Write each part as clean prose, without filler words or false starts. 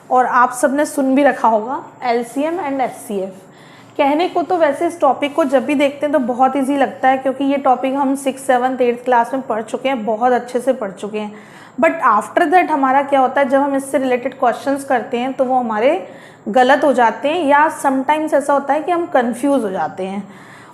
और आप सबने सुन भी रखा होगा एलसीएम एंड एचसीएफ। कहने को तो वैसे इस टॉपिक को जब भी देखते हैं तो बहुत इजी लगता है, क्योंकि ये टॉपिक हम 6th 7th 8th क्लास में पढ़ चुके हैं, बहुत अच्छे से पढ़ चुके हैं। बट आफ्टर दैट हमारा क्या होता है, जब हम इससे रिलेटेड क्वेश्चंस करते हैं तो वो हमारे गलत हो जाते हैं, या समटाइम्स ऐसा होता है कि हम कंफ्यूज हो जाते हैं।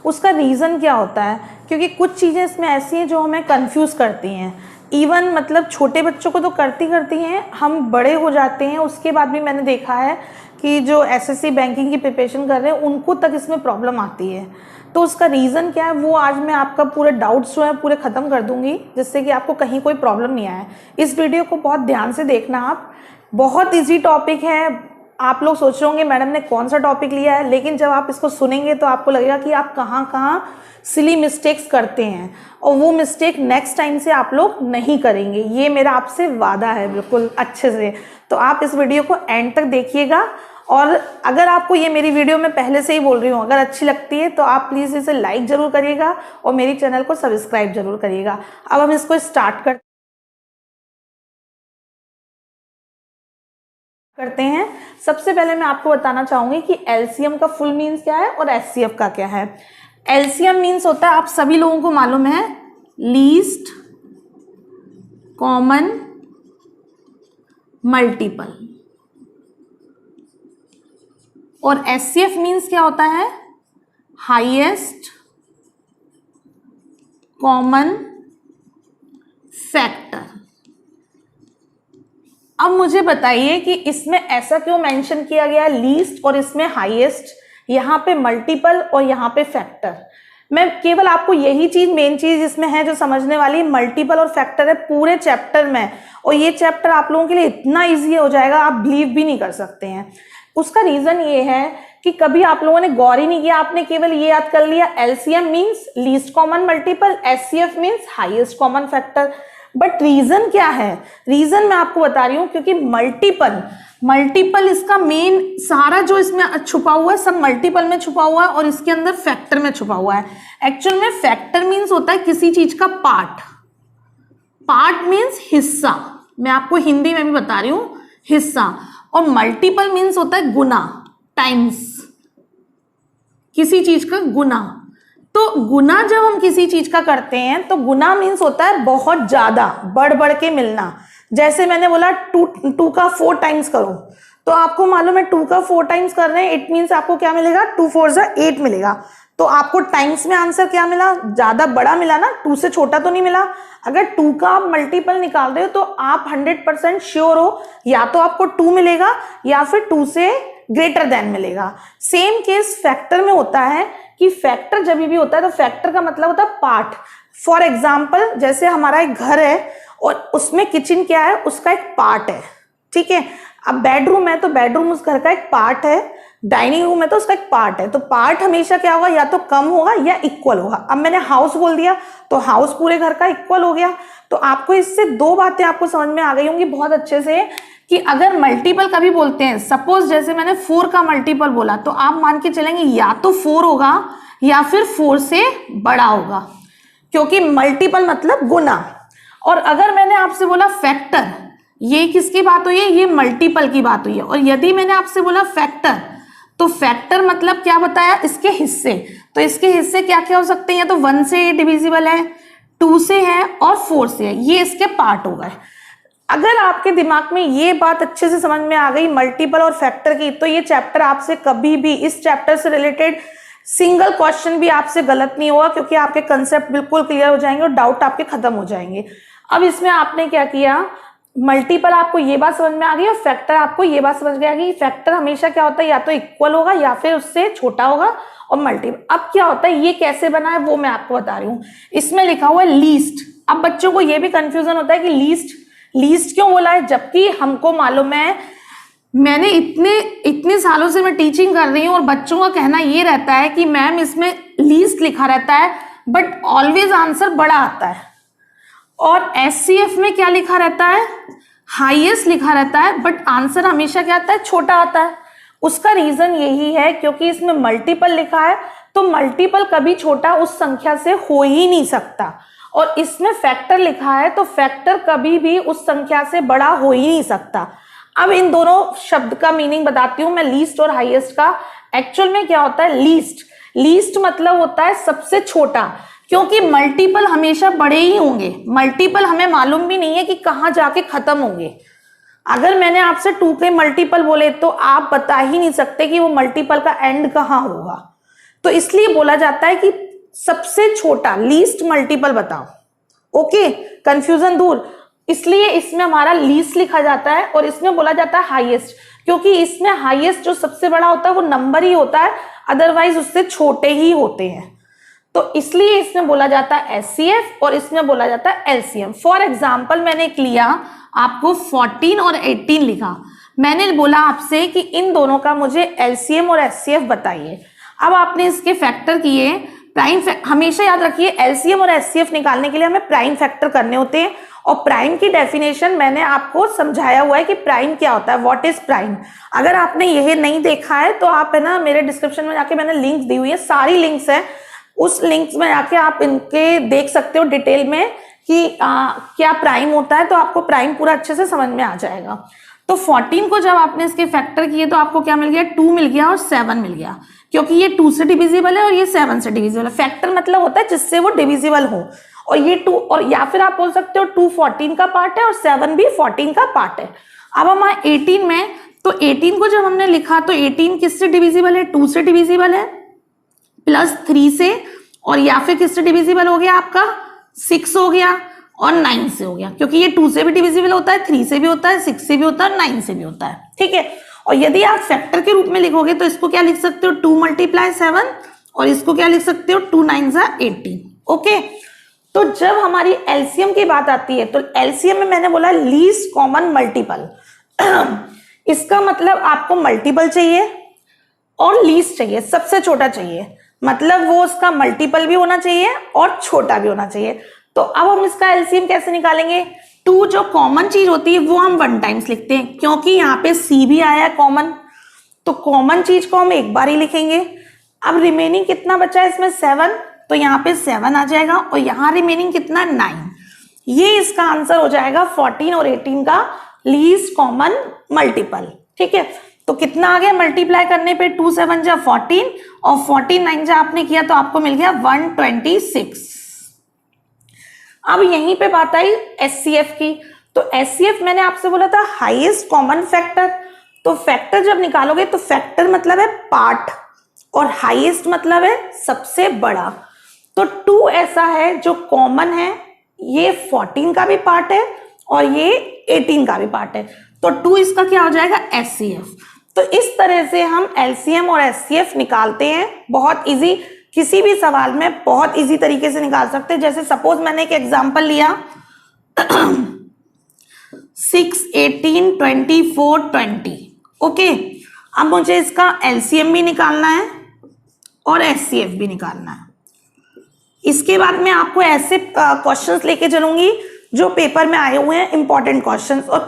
उसका रीज़न क्या होता है, क्योंकि कुछ चीज़ें इसमें ऐसी हैं जो हमें कंफ्यूज करती हैं। इवन मतलब छोटे बच्चों को तो करती हैं, हम बड़े हो जाते हैं उसके बाद भी मैंने देखा है कि जो एसएससी बैंकिंग की प्रिपरेशन कर रहे हैं उनको तक इसमें प्रॉब्लम आती है। तो उसका रीज़न क्या है वो आज मैं आपका पूरे डाउट्स जो है पूरे ख़त्म कर दूंगी, जिससे कि आपको कहीं कोई प्रॉब्लम नहीं आए। इस वीडियो को बहुत ध्यान से देखना आप, बहुत ईजी टॉपिक है। आप लोग सोच रहे होंगे मैडम ने कौन सा टॉपिक लिया है, लेकिन जब आप इसको सुनेंगे तो आपको लगेगा कि आप कहाँ कहाँ सिली मिस्टेक्स करते हैं, और वो मिस्टेक नेक्स्ट टाइम से आप लोग नहीं करेंगे। ये मेरा आपसे वादा है बिल्कुल अच्छे से। तो आप इस वीडियो को एंड तक देखिएगा, और अगर आपको ये मेरी वीडियो मैं पहले से ही बोल रही हूँ अगर अच्छी लगती है तो आप प्लीज़ इसे लाइक ज़रूर करिएगा और मेरी चैनल को सब्सक्राइब ज़रूर करिएगा। अब हम इसको स्टार्ट करते हैं। सबसे पहले मैं आपको बताना चाहूँगी कि एलसीएम का फुल मीन्स क्या है और एचसीएफ का क्या है। एलसीएम मीन्स होता है, आप सभी लोगों को मालूम है, लीस्ट कॉमन मल्टीपल। और एचसीएफ मीन्स क्या होता है, हाईएस्ट कॉमन फैक्टर। अब मुझे बताइए कि इसमें ऐसा क्यों मेंशन किया गया लीस्ट और इसमें हाईएस्ट, यहाँ पे मल्टीपल और यहाँ पे फैक्टर। मैं केवल आपको यही चीज, मेन चीज इसमें है जो समझने वाली, मल्टीपल और फैक्टर है पूरे चैप्टर में। और ये चैप्टर आप लोगों के लिए इतना इजी हो जाएगा आप बिलीव भी नहीं कर सकते हैं। उसका रीजन ये है कि कभी आप लोगों ने गौर ही नहीं किया, आपने केवल ये याद कर लिया LCM means least common multiple, HCF means highest common factor. But reason क्या है, रीजन मैं आपको बता रही हूं, क्योंकि मल्टीपल इसका मेन सारा जो इसमें छुपा हुआ है सब मल्टीपल में छुपा हुआ है और इसके अंदर फैक्टर में छुपा हुआ है। एक्चुअल में फैक्टर मीन्स होता है किसी चीज का पार्ट मीन्स हिस्सा, मैं आपको हिंदी में भी बता रही हूं, हिस्सा। और मल्टीपल मीन्स होता है गुना, टाइम्स, किसी चीज का गुना। तो गुना जब हम किसी चीज का करते हैं तो गुना मीन्स होता है बहुत ज्यादा, बढ़ के मिलना। जैसे मैंने बोला 2 का 4 टाइम्स करो, तो आपको मालूम है 2 का 4 टाइम्स कर रहे हैं, इट मीन्स आपको क्या मिलेगा, 2 4 8 मिलेगा। तो आपको टाइम्स में आंसर क्या मिला, ज्यादा बड़ा मिला ना, 2 से छोटा तो नहीं मिला। अगर 2 का आप मल्टीपल निकाल रहे हो तो आप 100% श्योर हो या तो आपको 2 मिलेगा या फिर 2 से ग्रेटर देन मिलेगा। सेम केस फैक्टर में होता है कि फैक्टर जब भी होता है तो फैक्टर का मतलब होता है पार्ट। फॉर एग्जाम्पल जैसे हमारा एक घर है और उसमें किचन क्या है, उसका एक पार्ट है, ठीक है। अब बेडरूम है तो बेडरूम उस घर का एक पार्ट है, डाइनिंग रूम है तो उसका एक पार्ट है। तो पार्ट हमेशा क्या होगा, या तो कम होगा या इक्वल होगा। अब मैंने हाउस बोल दिया तो हाउस पूरे घर का इक्वल हो गया। तो आपको इससे 2 बातें आपको समझ में आ गई होंगी बहुत अच्छे से, कि अगर मल्टीपल कभी बोलते हैं, सपोज जैसे मैंने 4 का मल्टीपल बोला तो आप मान के चलेंगे या तो 4 होगा या फिर 4 से बड़ा होगा, क्योंकि मल्टीपल मतलब गुना। और अगर मैंने आपसे बोला फैक्टर, ये किसकी बात हुई है, ये मल्टीपल की बात हुई है। और यदि मैंने आपसे बोला फैक्टर, तो फैक्टर मतलब क्या बताया, इसके हिस्से। तो इसके हिस्से क्या क्या हो सकते हैं, या तो 1 से डिविजिबल है, 2 से है और 4 से है, ये इसके पार्ट हो गए। अगर आपके दिमाग में ये बात अच्छे से समझ में आ गई मल्टीपल और फैक्टर की, तो ये चैप्टर आपसे कभी भी, इस चैप्टर से रिलेटेड सिंगल क्वेश्चन भी आपसे गलत नहीं होगा, क्योंकि आपके कंसेप्ट बिल्कुल क्लियर हो जाएंगे और डाउट आपके खत्म हो जाएंगे। अब इसमें आपने क्या किया, मल्टीपल आपको ये बात समझ में आ गई और फैक्टर आपको ये बात समझ गया कि फैक्टर हमेशा क्या होता है, या तो इक्वल होगा या फिर उससे छोटा होगा। और मल्टीपल अब क्या होता है, ये कैसे बना है वो मैं आपको बता रही हूँ। इसमें लिखा हुआ है लीस्ट। अब बच्चों को ये भी कंफ्यूजन होता है कि लीस्ट क्यों बोला है, जबकि हमको मालूम है, मैंने इतने सालों से मैं टीचिंग कर रही हूँ और बच्चों का कहना ये रहता है कि मैम इसमें लीस्ट लिखा रहता है बट ऑलवेज आंसर बड़ा आता है। और एचसीएफ में क्या लिखा रहता है, हाईएस्ट लिखा रहता है बट आंसर हमेशा क्या आता है, छोटा आता है। उसका रीजन यही है क्योंकि इसमें मल्टीपल लिखा है, तो मल्टीपल कभी छोटा उस संख्या से हो ही नहीं सकता। और इसमें फैक्टर लिखा है तो फैक्टर कभी भी उस संख्या से बड़ा हो ही नहीं सकता। अब इन दोनों शब्द का मीनिंग बताती हूं मैं, लीस्ट और हाईएस्ट का। एक्चुअल में क्या होता है लीस्ट? लीस्ट मतलब होता है सबसे छोटा, क्योंकि मल्टीपल हमेशा बड़े ही होंगे। मल्टीपल हमें मालूम भी नहीं है कि कहां जाके खत्म होंगे। अगर मैंने आपसे 2 के मल्टीपल बोले तो आप बता ही नहीं सकते कि वो मल्टीपल का एंड कहां होगा। तो इसलिए बोला जाता है कि सबसे छोटा, लीस्ट मल्टीपल बताओ। ओके, कंफ्यूजन दूर। इसलिए इसमें हमारा लीस्ट लिखा जाता है और इसमें बोला जाता है हाईएस्ट, क्योंकि इसमें हाईएस्ट जो सबसे बड़ा होता है वो नंबर ही होता है, अदरवाइज उससे छोटे ही होते हैं। तो इसलिए इसमें बोला जाता है एचसीएफ और इसमें बोला जाता है एलसीएम। फॉर एग्जाम्पल मैंने एक लिया, आपको 14 और 18 लिखा, मैंने बोला आपसे कि इन दोनों का मुझे एलसीएम और एचसीएफ बताइए। अब आपने इसके फैक्टर किए, प्राइम हमेशा याद रखिए एलसीएम और एचसीएफ निकालने के लिए हमें प्राइम फैक्टर करने होते हैं। और प्राइम की डेफिनेशन मैंने आपको समझाया हुआ है कि प्राइम क्या होता है, व्हाट इज प्राइम। अगर आपने यह नहीं देखा है तो आप है ना मेरे डिस्क्रिप्शन में जाके मैंने लिंक दी हुई है, सारी लिंक्स है, उस लिंक्स में जाके आप इनके देख सकते हो डिटेल में कि क्या प्राइम होता है, तो आपको प्राइम पूरा अच्छे से समझ में आ जाएगा। तो 14 को जब आपने इसके फैक्टर किए तो आपको क्या मिल गया, 2 मिल गया और 7 मिल गया, क्योंकि ये 2 से डिविजिबल है और ये 7 से डिविजिबल है। फैक्टर मतलब होता है जिससे वो डिविजिबल हो, और ये 2, और या फिर आप बोल सकते हो 2 14 का पार्ट है और 7 भी 14 का पार्ट है। अब हम 18 में, तो 18 को जब हमने लिखा तो 18 किससे डिविजिबल है, 2 से डिविजिबल है, प्लस 3 से, और या फिर किससे डिविजिबल हो गया आपका 6 हो गया और 9 से हो गया, क्योंकि ये 2 से भी डिविजिबल होता है, 3 से भी होता है, 6 से भी होता है, 9 से भी होता है। ठीक है, और यदि आप फैक्टर के रूप में लिखोगे तो इसको क्या लिख सकते हो, 2 × 7, और इसको क्या लिख सकते हो, 2 9 18। ओके, तो जब हमारी एलसीएम की बात आती है तो एलसीएम में मैंने बोला लीस्ट कॉमन मल्टीपल। इसका मतलब आपको मल्टीपल चाहिए और लीस्ट चाहिए, सबसे छोटा चाहिए, मतलब वो उसका मल्टीपल भी होना चाहिए और छोटा भी होना चाहिए। तो अब हम इसका एलसीएम कैसे निकालेंगे, 2 जो कॉमन चीज होती है वो हम 1 टाइम्स लिखते हैं, क्योंकि यहाँ पे सी भी आया है कॉमन, तो कॉमन चीज को हम एक बार ही लिखेंगे। अब रिमेनिंग कितना बचा है इसमें 7, तो यहाँ पे 7 आ जाएगा और यहाँ रिमेनिंग कितना 9। ये इसका आंसर हो जाएगा 14 और 18 का लीस्ट कॉमन मल्टीपल। ठीक है, तो कितना आ गया मल्टीप्लाई करने पे, 2 7 जा 14 और 14 9 जा आपने किया तो आपको मिल गया 126। अब यहीं पे बात आई एचसीएफ की, तो एचसीएफ मैंने आपसे बोला था हाईएस्ट कॉमन फैक्टर। तो फैक्टर जब निकालोगे तो फैक्टर मतलब है पार्ट और हाईएस्ट मतलब है सबसे बड़ा। तो 2 ऐसा है जो कॉमन है, ये 14 का भी पार्ट है और ये 18 का भी पार्ट है, तो 2 इसका क्या हो जाएगा एचसीएफ। तो इस तरह से हम एलसीएम और एचसीएफ निकालते हैं, बहुत इजी, किसी भी सवाल में बहुत इजी तरीके से निकाल सकते हैं। जैसे सपोज मैंने एक एग्जांपल लिया 6 18 24 20। ओके, अब मुझे इसका एलसीएम भी निकालना है और एचसीएफ भी निकालना है। इसके बाद मैं आपको ऐसे क्वेश्चंस लेके चलूंगी जो पेपर में आए हुए हैं, इंपॉर्टेंट क्वेश्चंस, और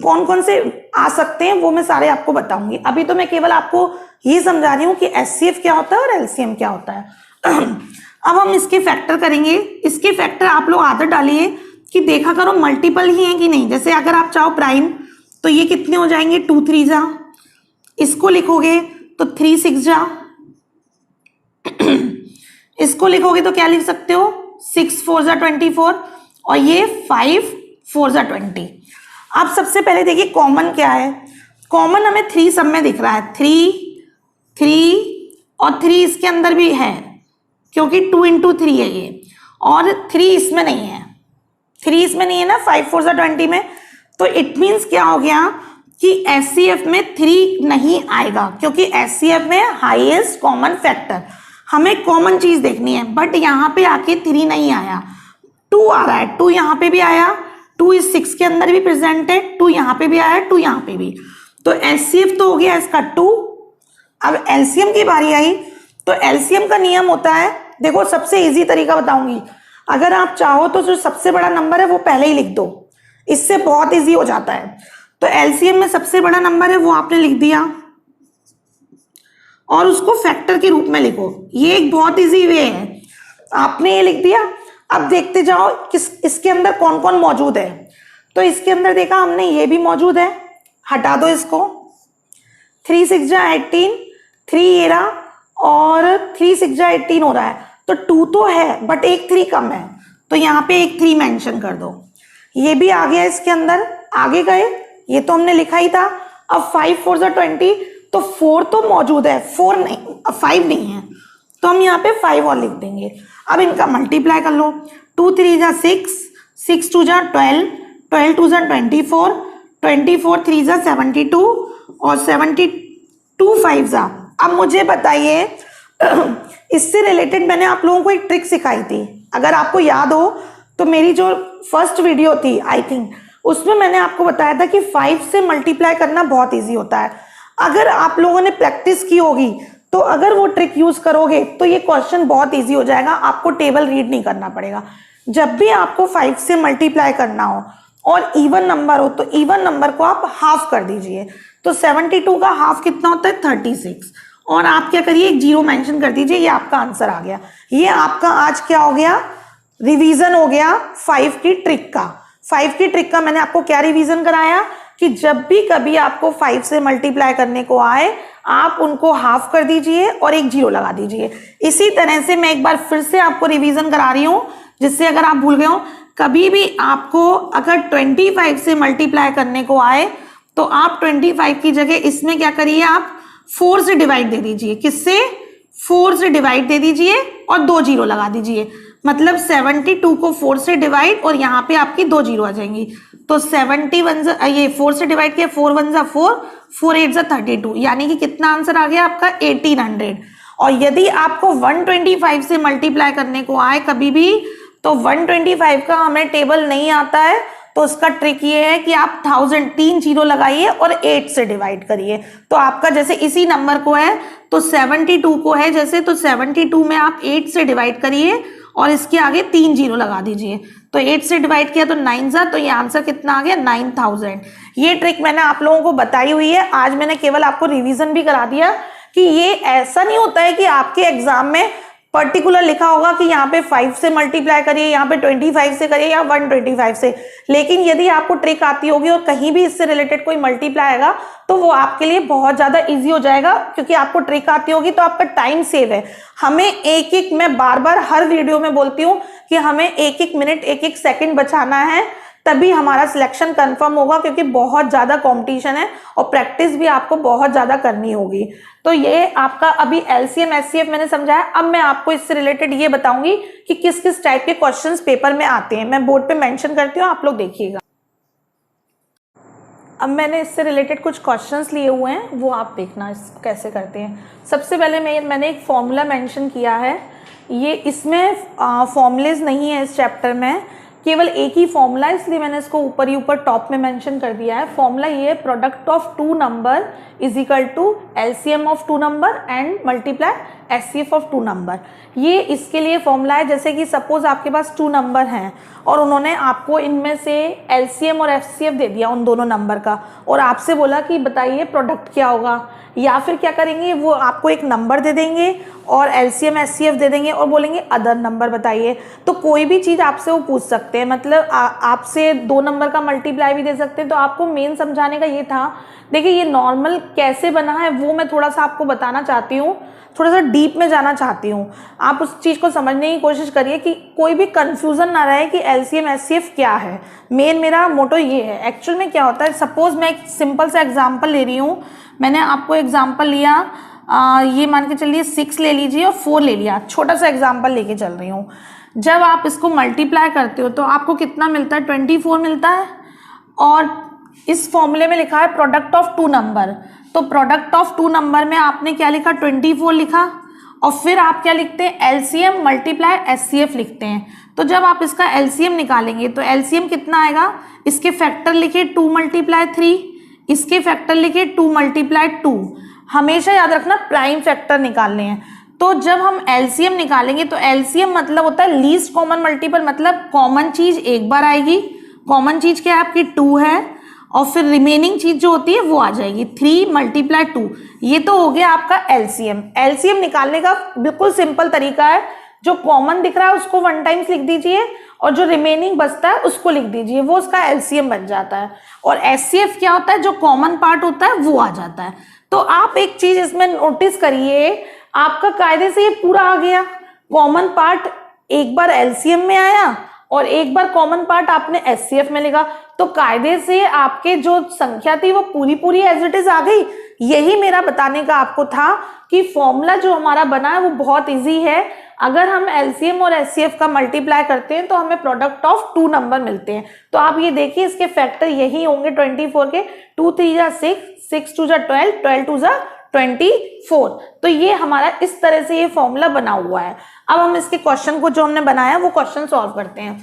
कौन कौन से आ सकते हैं वो मैं सारे आपको बताऊंगी। अभी तो मैं केवल आपको ये समझा रही हूँ कि एचसीएफ क्या होता है और एलसीएम क्या होता है। अब हम इसके फैक्टर करेंगे। इसके फैक्टर आप लोग आदत डालिए कि देखा करो मल्टीपल ही है कि नहीं। जैसे अगर आप चाहो प्राइम तो ये कितने हो जाएंगे, 2 3 जा, इसको लिखोगे तो 3 6 जा, इसको लिखोगे तो क्या लिख सकते हो 6 4 जा 24 और ये 5 4 जा 20। अब सबसे पहले देखिए कॉमन क्या है, कॉमन हमें 3 सब में दिख रहा है, 3 3 और 3 इसके अंदर भी है क्योंकि 2 × 3 है ये, और 3 इसमें नहीं है, 3 इसमें नहीं है ना 5 4 जा 20 में। तो इट मीन्स क्या हो गया कि एचसीएफ में 3 नहीं आएगा, क्योंकि एचसीएफ में हाईएस्ट कॉमन फैक्टर, हमें कॉमन चीज देखनी है, बट यहाँ पे आके 3 नहीं आया, 2 आ रहा है, 2 यहाँ पे भी आया, 2 इस 6 के अंदर भी प्रेजेंट है, 2 यहाँ पे भी आया, 2 यहाँ पे भी, तो एचसीएफ तो हो गया इसका 2। अब एलसीएम की बारी आई, तो एलसीएम का नियम होता है, देखो सबसे इजी तरीका बताऊंगी, अगर आप चाहो तो जो सबसे बड़ा नंबर है वो पहले ही लिख दो, इससे बहुत इजी हो जाता है। तो एलसीएम में सबसे बड़ा नंबर है वो आपने लिख दिया और उसको फैक्टर के रूप में लिखो, ये एक बहुत इजी वे है, आपने ये लिख दिया। अब देखते जाओ किस इसके अंदर कौन कौन मौजूद है, तो इसके अंदर देखा हमने ये भी मौजूद है, हटा दो इसको, 3 6 जा 18, 3 ये रहा और 3 6 जा 18 हो रहा है, तो 2 तो है बट एक 3 कम है, तो यहाँ पे एक 3 मेंशन कर दो। ये भी आ गया इसके अंदर, आगे गए, ये तो हमने लिखा ही था। अब 5 4 जा 20, तो 4 तो मौजूद है, 4 नहीं, 5 नहीं है, तो हम यहाँ पे 5 और लिख देंगे। अब इनका मल्टीप्लाई कर लो, 2 3 जा 6, 6 2 जा 12, 12 2 जा 24, 24 3 जा 72 और 72 5 जा। अब मुझे बताइए इससे रिलेटेड मैंने आप लोगों को एक ट्रिक सिखाई थी, अगर आपको याद हो तो मेरी जो फर्स्ट वीडियो थी आई थिंक, उसमें मैंने आपको बताया था कि 5 से मल्टीप्लाई करना बहुत इजी होता है। अगर आप लोगों ने प्रैक्टिस की होगी तो अगर वो ट्रिक यूज करोगे तो ये क्वेश्चन बहुत इजी हो जाएगा, आपको टेबल रीड नहीं करना पड़ेगा। जब भी आपको 5 से मल्टीप्लाई करना हो और इवन नंबर हो तो इवन नंबर को आप हाफ कर दीजिए। तो 72 का हाफ कितना होता है 36, और आप क्या करिए एक 0 मेंशन कर दीजिए, ये आपका आंसर आ गया। ये आपका आज क्या हो गया, रिवीजन हो गया 5 की ट्रिक का। 5 की ट्रिक का मैंने आपको क्या रिवीजन कराया कि जब भी कभी आपको 5 से मल्टीप्लाई करने को आए आप उनको हाफ कर दीजिए और एक 0 लगा दीजिए। इसी तरह से मैं एक बार फिर से आपको रिवीजन करा रही हूं, जिससे अगर आप भूल गए हो, कभी भी आपको अगर 25 से मल्टीप्लाई करने को आए तो आप 25 की जगह इसमें क्या करिए, आप 4 से डिवाइड दे दीजिए। किससे, 4 से डिवाइड दे दीजिए और 2 0 लगा दीजिए। मतलब 72 को 4 से डिवाइड और यहाँ पे आपकी 2 0 आ जाएंगी। तो 71 ये 4 से डिवाइड किया, 4 1 जा 4, 4 8 जा 32, यानी कि कितना आंसर आ गया आपका 1800। और यदि आपको 125 से मल्टीप्लाई करने को आए कभी भी तो 125 का हमें टेबल नहीं आता है, तो उसका ट्रिक ये है कि आप 1000 3 0 लगाइए और 8 से डिवाइड करिए। तो आपका जैसे इसी नंबर को है तो 72 को है जैसे, तो 72 में आप 8 से डिवाइड करिए और इसके आगे 3 0 लगा दीजिए। तो 8 से डिवाइड किया तो 9 जा, तो ये आंसर कितना आ गया 9000। ये ट्रिक मैंने आप लोगों को बताई हुई है, आज मैंने केवल आपको रिवीजन भी करा दिया कि ये ऐसा नहीं होता है कि आपके एग्जाम में पर्टिकुलर लिखा होगा कि यहाँ पे 5 से मल्टीप्लाई करिए, यहाँ पे 25 से करिए या 125 से। लेकिन यदि आपको ट्रिक आती होगी और कहीं भी इससे रिलेटेड कोई मल्टीप्लाई आएगा तो वो आपके लिए बहुत ज्यादा इजी हो जाएगा, क्योंकि आपको ट्रिक आती होगी तो आपका टाइम सेव है। हमें एक मैं बार बार हर वीडियो में बोलती हूँ कि हमें एक मिनट एक सेकंड बचाना है, तभी हमारा सिलेक्शन कंफर्म होगा, क्योंकि बहुत ज्यादा कंपटीशन है और प्रैक्टिस भी आपको बहुत ज्यादा करनी होगी। तो ये आपका अभी एलसीएम एचसीएफ मैंने समझाया। अब मैं आपको इससे रिलेटेड ये बताऊंगी कि किस किस टाइप के क्वेश्चंस पेपर में आते हैं। मैं बोर्ड पे मेंशन करती हूँ, आप लोग देखिएगा। अब मैंने इससे रिलेटेड कुछ क्वेश्चंस लिए हुए हैं, वो आप देखना इसको कैसे करते हैं। सबसे पहले मैंने एक फॉर्मूला मेंशन किया है, ये इसमें फॉर्मूलेज नहीं है इस चैप्टर में, केवल एक ही फॉर्मूला है, इसलिए मैंने इसको ऊपर ही ऊपर टॉप में मेंशन कर दिया है। फॉर्मूला ये है, product of 2 number is equal to LCM of 2 number and multiply HCF of 2 number. ये इसके लिए फॉर्मूला है, जैसे कि सपोज आपके पास 2 नंबर हैं और उन्होंने आपको इनमें से एलसीएम और एचसीएफ दे दिया उन दोनों नंबर का, और आपसे बोला कि बताइए प्रोडक्ट क्या होगा। या फिर क्या करेंगे, वो आपको एक नंबर दे देंगे और एलसीएम एचसीएफ दे देंगे और बोलेंगे अदर नंबर बताइए। तो कोई भी चीज़ आपसे वो पूछ सकते हैं, मतलब आपसे 2 नंबर का मल्टीप्लाई भी दे सकते हैं। तो आपको मेन समझाने का ये था, देखिए ये नॉर्मल कैसे बना है वो मैं थोड़ा सा आपको बताना चाहती हूँ, थोड़ा सा डीप में जाना चाहती हूँ। आप उस चीज़ को समझने की कोशिश करिए कि कोई भी कंफ्यूजन ना रहे कि एलसीएम एचसीएफ क्या है। मेन मेरा मोटो ये है। एक्चुअल में क्या होता है, सपोज मैं एक सिंपल सा एग्जाम्पल ले रही हूँ। मैंने आपको एग्जाम्पल लिया, ये मान के चलिए 6 ले लीजिए और 4 ले लिया, छोटा सा एग्जाम्पल लेके चल रही हूँ। जब आप इसको मल्टीप्लाई करते हो तो आपको कितना मिलता है, 24 मिलता है। और इस फॉर्मूले में लिखा है प्रोडक्ट ऑफ 2 नंबर, तो प्रोडक्ट ऑफ 2 नंबर में आपने क्या लिखा, 24 लिखा, और फिर आप क्या लिखते हैं, एलसीएम मल्टीप्लाई एचसीएफ लिखते हैं। तो जब आप इसका एलसीएम निकालेंगे तो एलसीएम कितना आएगा, इसके फैक्टर लिखे 2 मल्टीप्लाई 3, इसके फैक्टर लिखे 2 मल्टीप्लाई 2। हमेशा याद रखना प्राइम फैक्टर निकालने हैं। तो जब हम एलसीएम निकालेंगे तो एलसीएम मतलब होता है लीस्ट कॉमन मल्टीपल, मतलब कॉमन चीज एक बार आएगी। कॉमन चीज क्या है आपकी 2 है, और फिर रिमेनिंग चीज जो होती है वो आ जाएगी 3 मल्टीप्लाई 2। ये तो हो गया आपका एलसीएम। एलसीएम निकालने का बिल्कुल सिंपल तरीका है, जो कॉमन दिख रहा है उसको 1 टाइम्स लिख दीजिए और जो रिमेनिंग बचता है उसको लिख दीजिए, वो उसका एलसीएम बन जाता है। और एचसीएफ क्या होता है, जो कॉमन पार्ट होता है वो आ जाता है। तो आप एक चीज इसमें नोटिस करिए, आपका कायदे से ये पूरा आ गया, कॉमन पार्ट एक बार एलसीएम में आया और एक बार कॉमन पार्ट आपने एचसीएफ में लिखा, तो कायदे से आपके जो संख्या थी वो पूरी पूरी एज इट इज आ गई। यही मेरा बताने का आपको था कि फॉर्मूला जो हमारा बना है वो बहुत इजी है। अगर हम एलसीएम और एचसीएफ का मल्टीप्लाई करते हैं तो हमें प्रोडक्ट ऑफ 2 नंबर मिलते हैं। तो आप ये देखिए इसके फैक्टर यही होंगे 24 के, 2 3 जा 6, 6 2 जा 12, 12 2 जा 24। तो ये हमारा इस तरह से ये फॉर्मूला बना हुआ है। अब हम इसके क्वेश्चन को जो हमने बनाया वो क्वेश्चन सॉल्व करते हैं।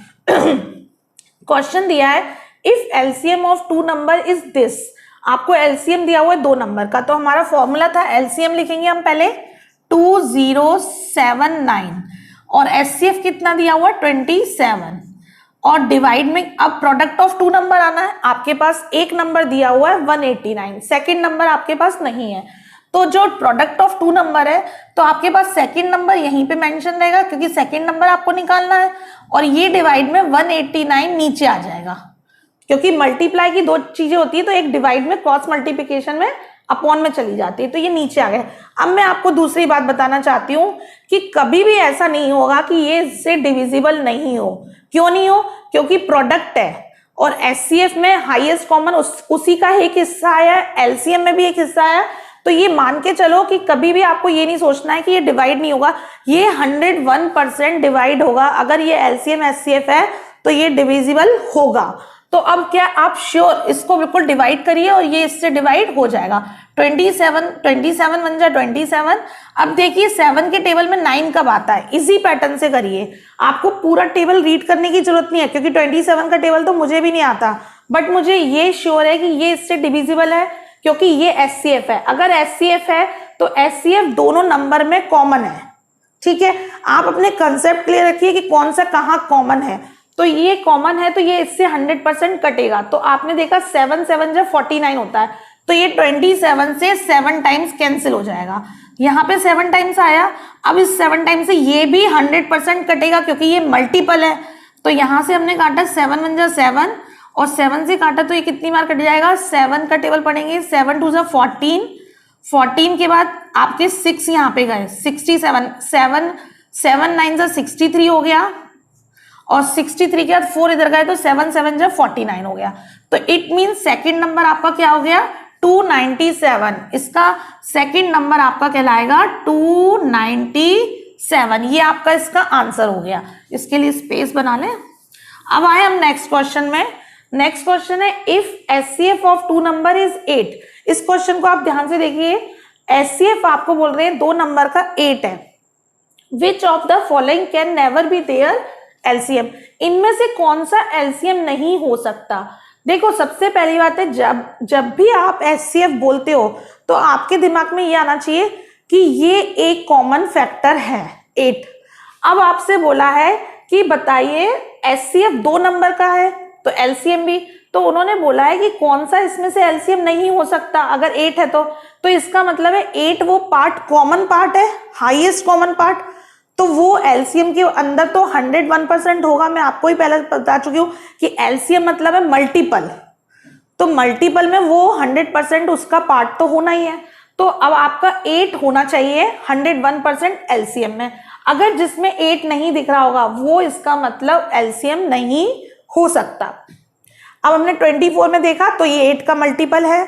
क्वेश्चन दिया है if LCM of 2 number is this, आपको एलसीएम दिया हुआ है 2 नंबर का, तो हमारा फॉर्मूला था एलसीएम लिखेंगे हम पहले 2079 और एचसीएफ कितना दिया हुआ 27 और डिवाइड में अब प्रोडक्ट ऑफ 2 नंबर आना है। आपके पास एक नंबर दिया हुआ है 189, सेकंड नंबर आपके पास नहीं है, तो जो प्रोडक्ट ऑफ 2 नंबर है तो आपके पास सेकंड नंबर यहीं पे मेंशन रहेगा क्योंकि सेकंड नंबर आपको निकालना है, और ये डिवाइड में 189 नीचे आ जाएगा क्योंकि मल्टीप्लाई की 2 चीजें होती है, तो एक डिवाइड में क्रॉस मल्टीप्लिकेशन में अपॉन में चली जाती है, तो ये नीचे आ गया। अब मैं आपको दूसरी बात बताना चाहती हूँ कि कभी भी ऐसा नहीं होगा कि ये इससे डिविजिबल नहीं हो। क्यों नहीं हो? क्योंकि प्रोडक्ट है और एचसीएफ में हाईएस्ट कॉमन उसी का एक हिस्सा आया, एलसीएम में भी एक हिस्सा आया, तो ये मान के चलो कि कभी भी आपको ये नहीं सोचना है कि ये डिवाइड नहीं होगा, ये 101% डिवाइड होगा। अगर ये एलसीएम एचसीएफ है तो ये डिविजिबल होगा। तो अब क्या आप श्योर इसको बिल्कुल डिवाइड करिए और ये इससे डिवाइड हो जाएगा। 27 बन जाए 27। अब देखिए 7 के टेबल में 9 कब आता है, इजी पैटर्न से करिए, आपको पूरा टेबल रीड करने की जरूरत नहीं है क्योंकि 27 का टेबल तो मुझे भी नहीं आता, बट मुझे ये श्योर है कि ये इससे डिविजिबल है क्योंकि ये एचसीएफ है। अगर एचसीएफ है तो एचसीएफ दोनों नंबर में कॉमन है। ठीक है, आप अपने कंसेप्ट क्लियर रखिए कि कौन सा कहाँ कॉमन है, तो ये कॉमन है तो ये इससे 100% कटेगा। तो आपने देखा 7 7 जब 49 होता है तो ये 27 से 7 टाइम्स कैंसिल हो जाएगा, यहाँ पे 7 टाइम्स आया। अब इस 7 टाइम्स से ये भी 100% कटेगा क्योंकि ये मल्टीपल है, तो यहाँ से हमने काटा 7 1 जा 7 और 7 से काटा तो ये कितनी बार कट जाएगा, 7 का टेबल पढ़ेंगे, 7 2 जा 14, 14 के बाद आपके 6 यहाँ पे गए 67, 7 9 जा 63 हो गया और 63 के बाद 4 इधर गए तो 7 7 जा 49 हो गया। तो इट मीन सेकंड नंबर आपका क्या हो गया 297, इसका सेकंड नंबर आपका कहलाएगा 297। ये आपका इसका आंसर हो गया। इसके लिए स्पेस बना लें। अब आए हम नेक्स्ट क्वेश्चन में। नेक्स्ट क्वेश्चन है if HCF of 2 number is 8। इस क्वेश्चन को आप ध्यान से देखिए, एचसीएफ आपको बोल रहे हैं 2 नंबर का 8 है, which of the following can never be their LCM. इनमें से कौन सा एलसीएम नहीं हो सकता। देखो सबसे पहली बात है, जब भी आप एचसीएफ बोलते हो तो आपके दिमाग में ये आना चाहिए कि ये एक कॉमन फैक्टर है 8। अब आपसे बोला है कि बताइए एचसीएफ 2 नंबर का है तो एलसीएम भी, तो उन्होंने बोला है कि कौन सा इसमें से एलसीएम नहीं हो सकता अगर 8 है तो इसका मतलब है 8 वो पार्ट कॉमन पार्ट है, हाईएस्ट कॉमन पार्ट, तो वो एलसीएम के अंदर तो 101% होगा। मैं आपको ही पहले बता चुकी हूँ कि एलसीएम मतलब है मल्टीपल, तो मल्टीपल में वो 100% उसका पार्ट तो होना ही है। तो अब आपका 8 होना चाहिए 101% एलसीएम में। अगर जिसमें 8 नहीं दिख रहा होगा वो इसका मतलब एलसीएम नहीं हो सकता। अब हमने 24 में देखा तो ये 8 का मल्टीपल है,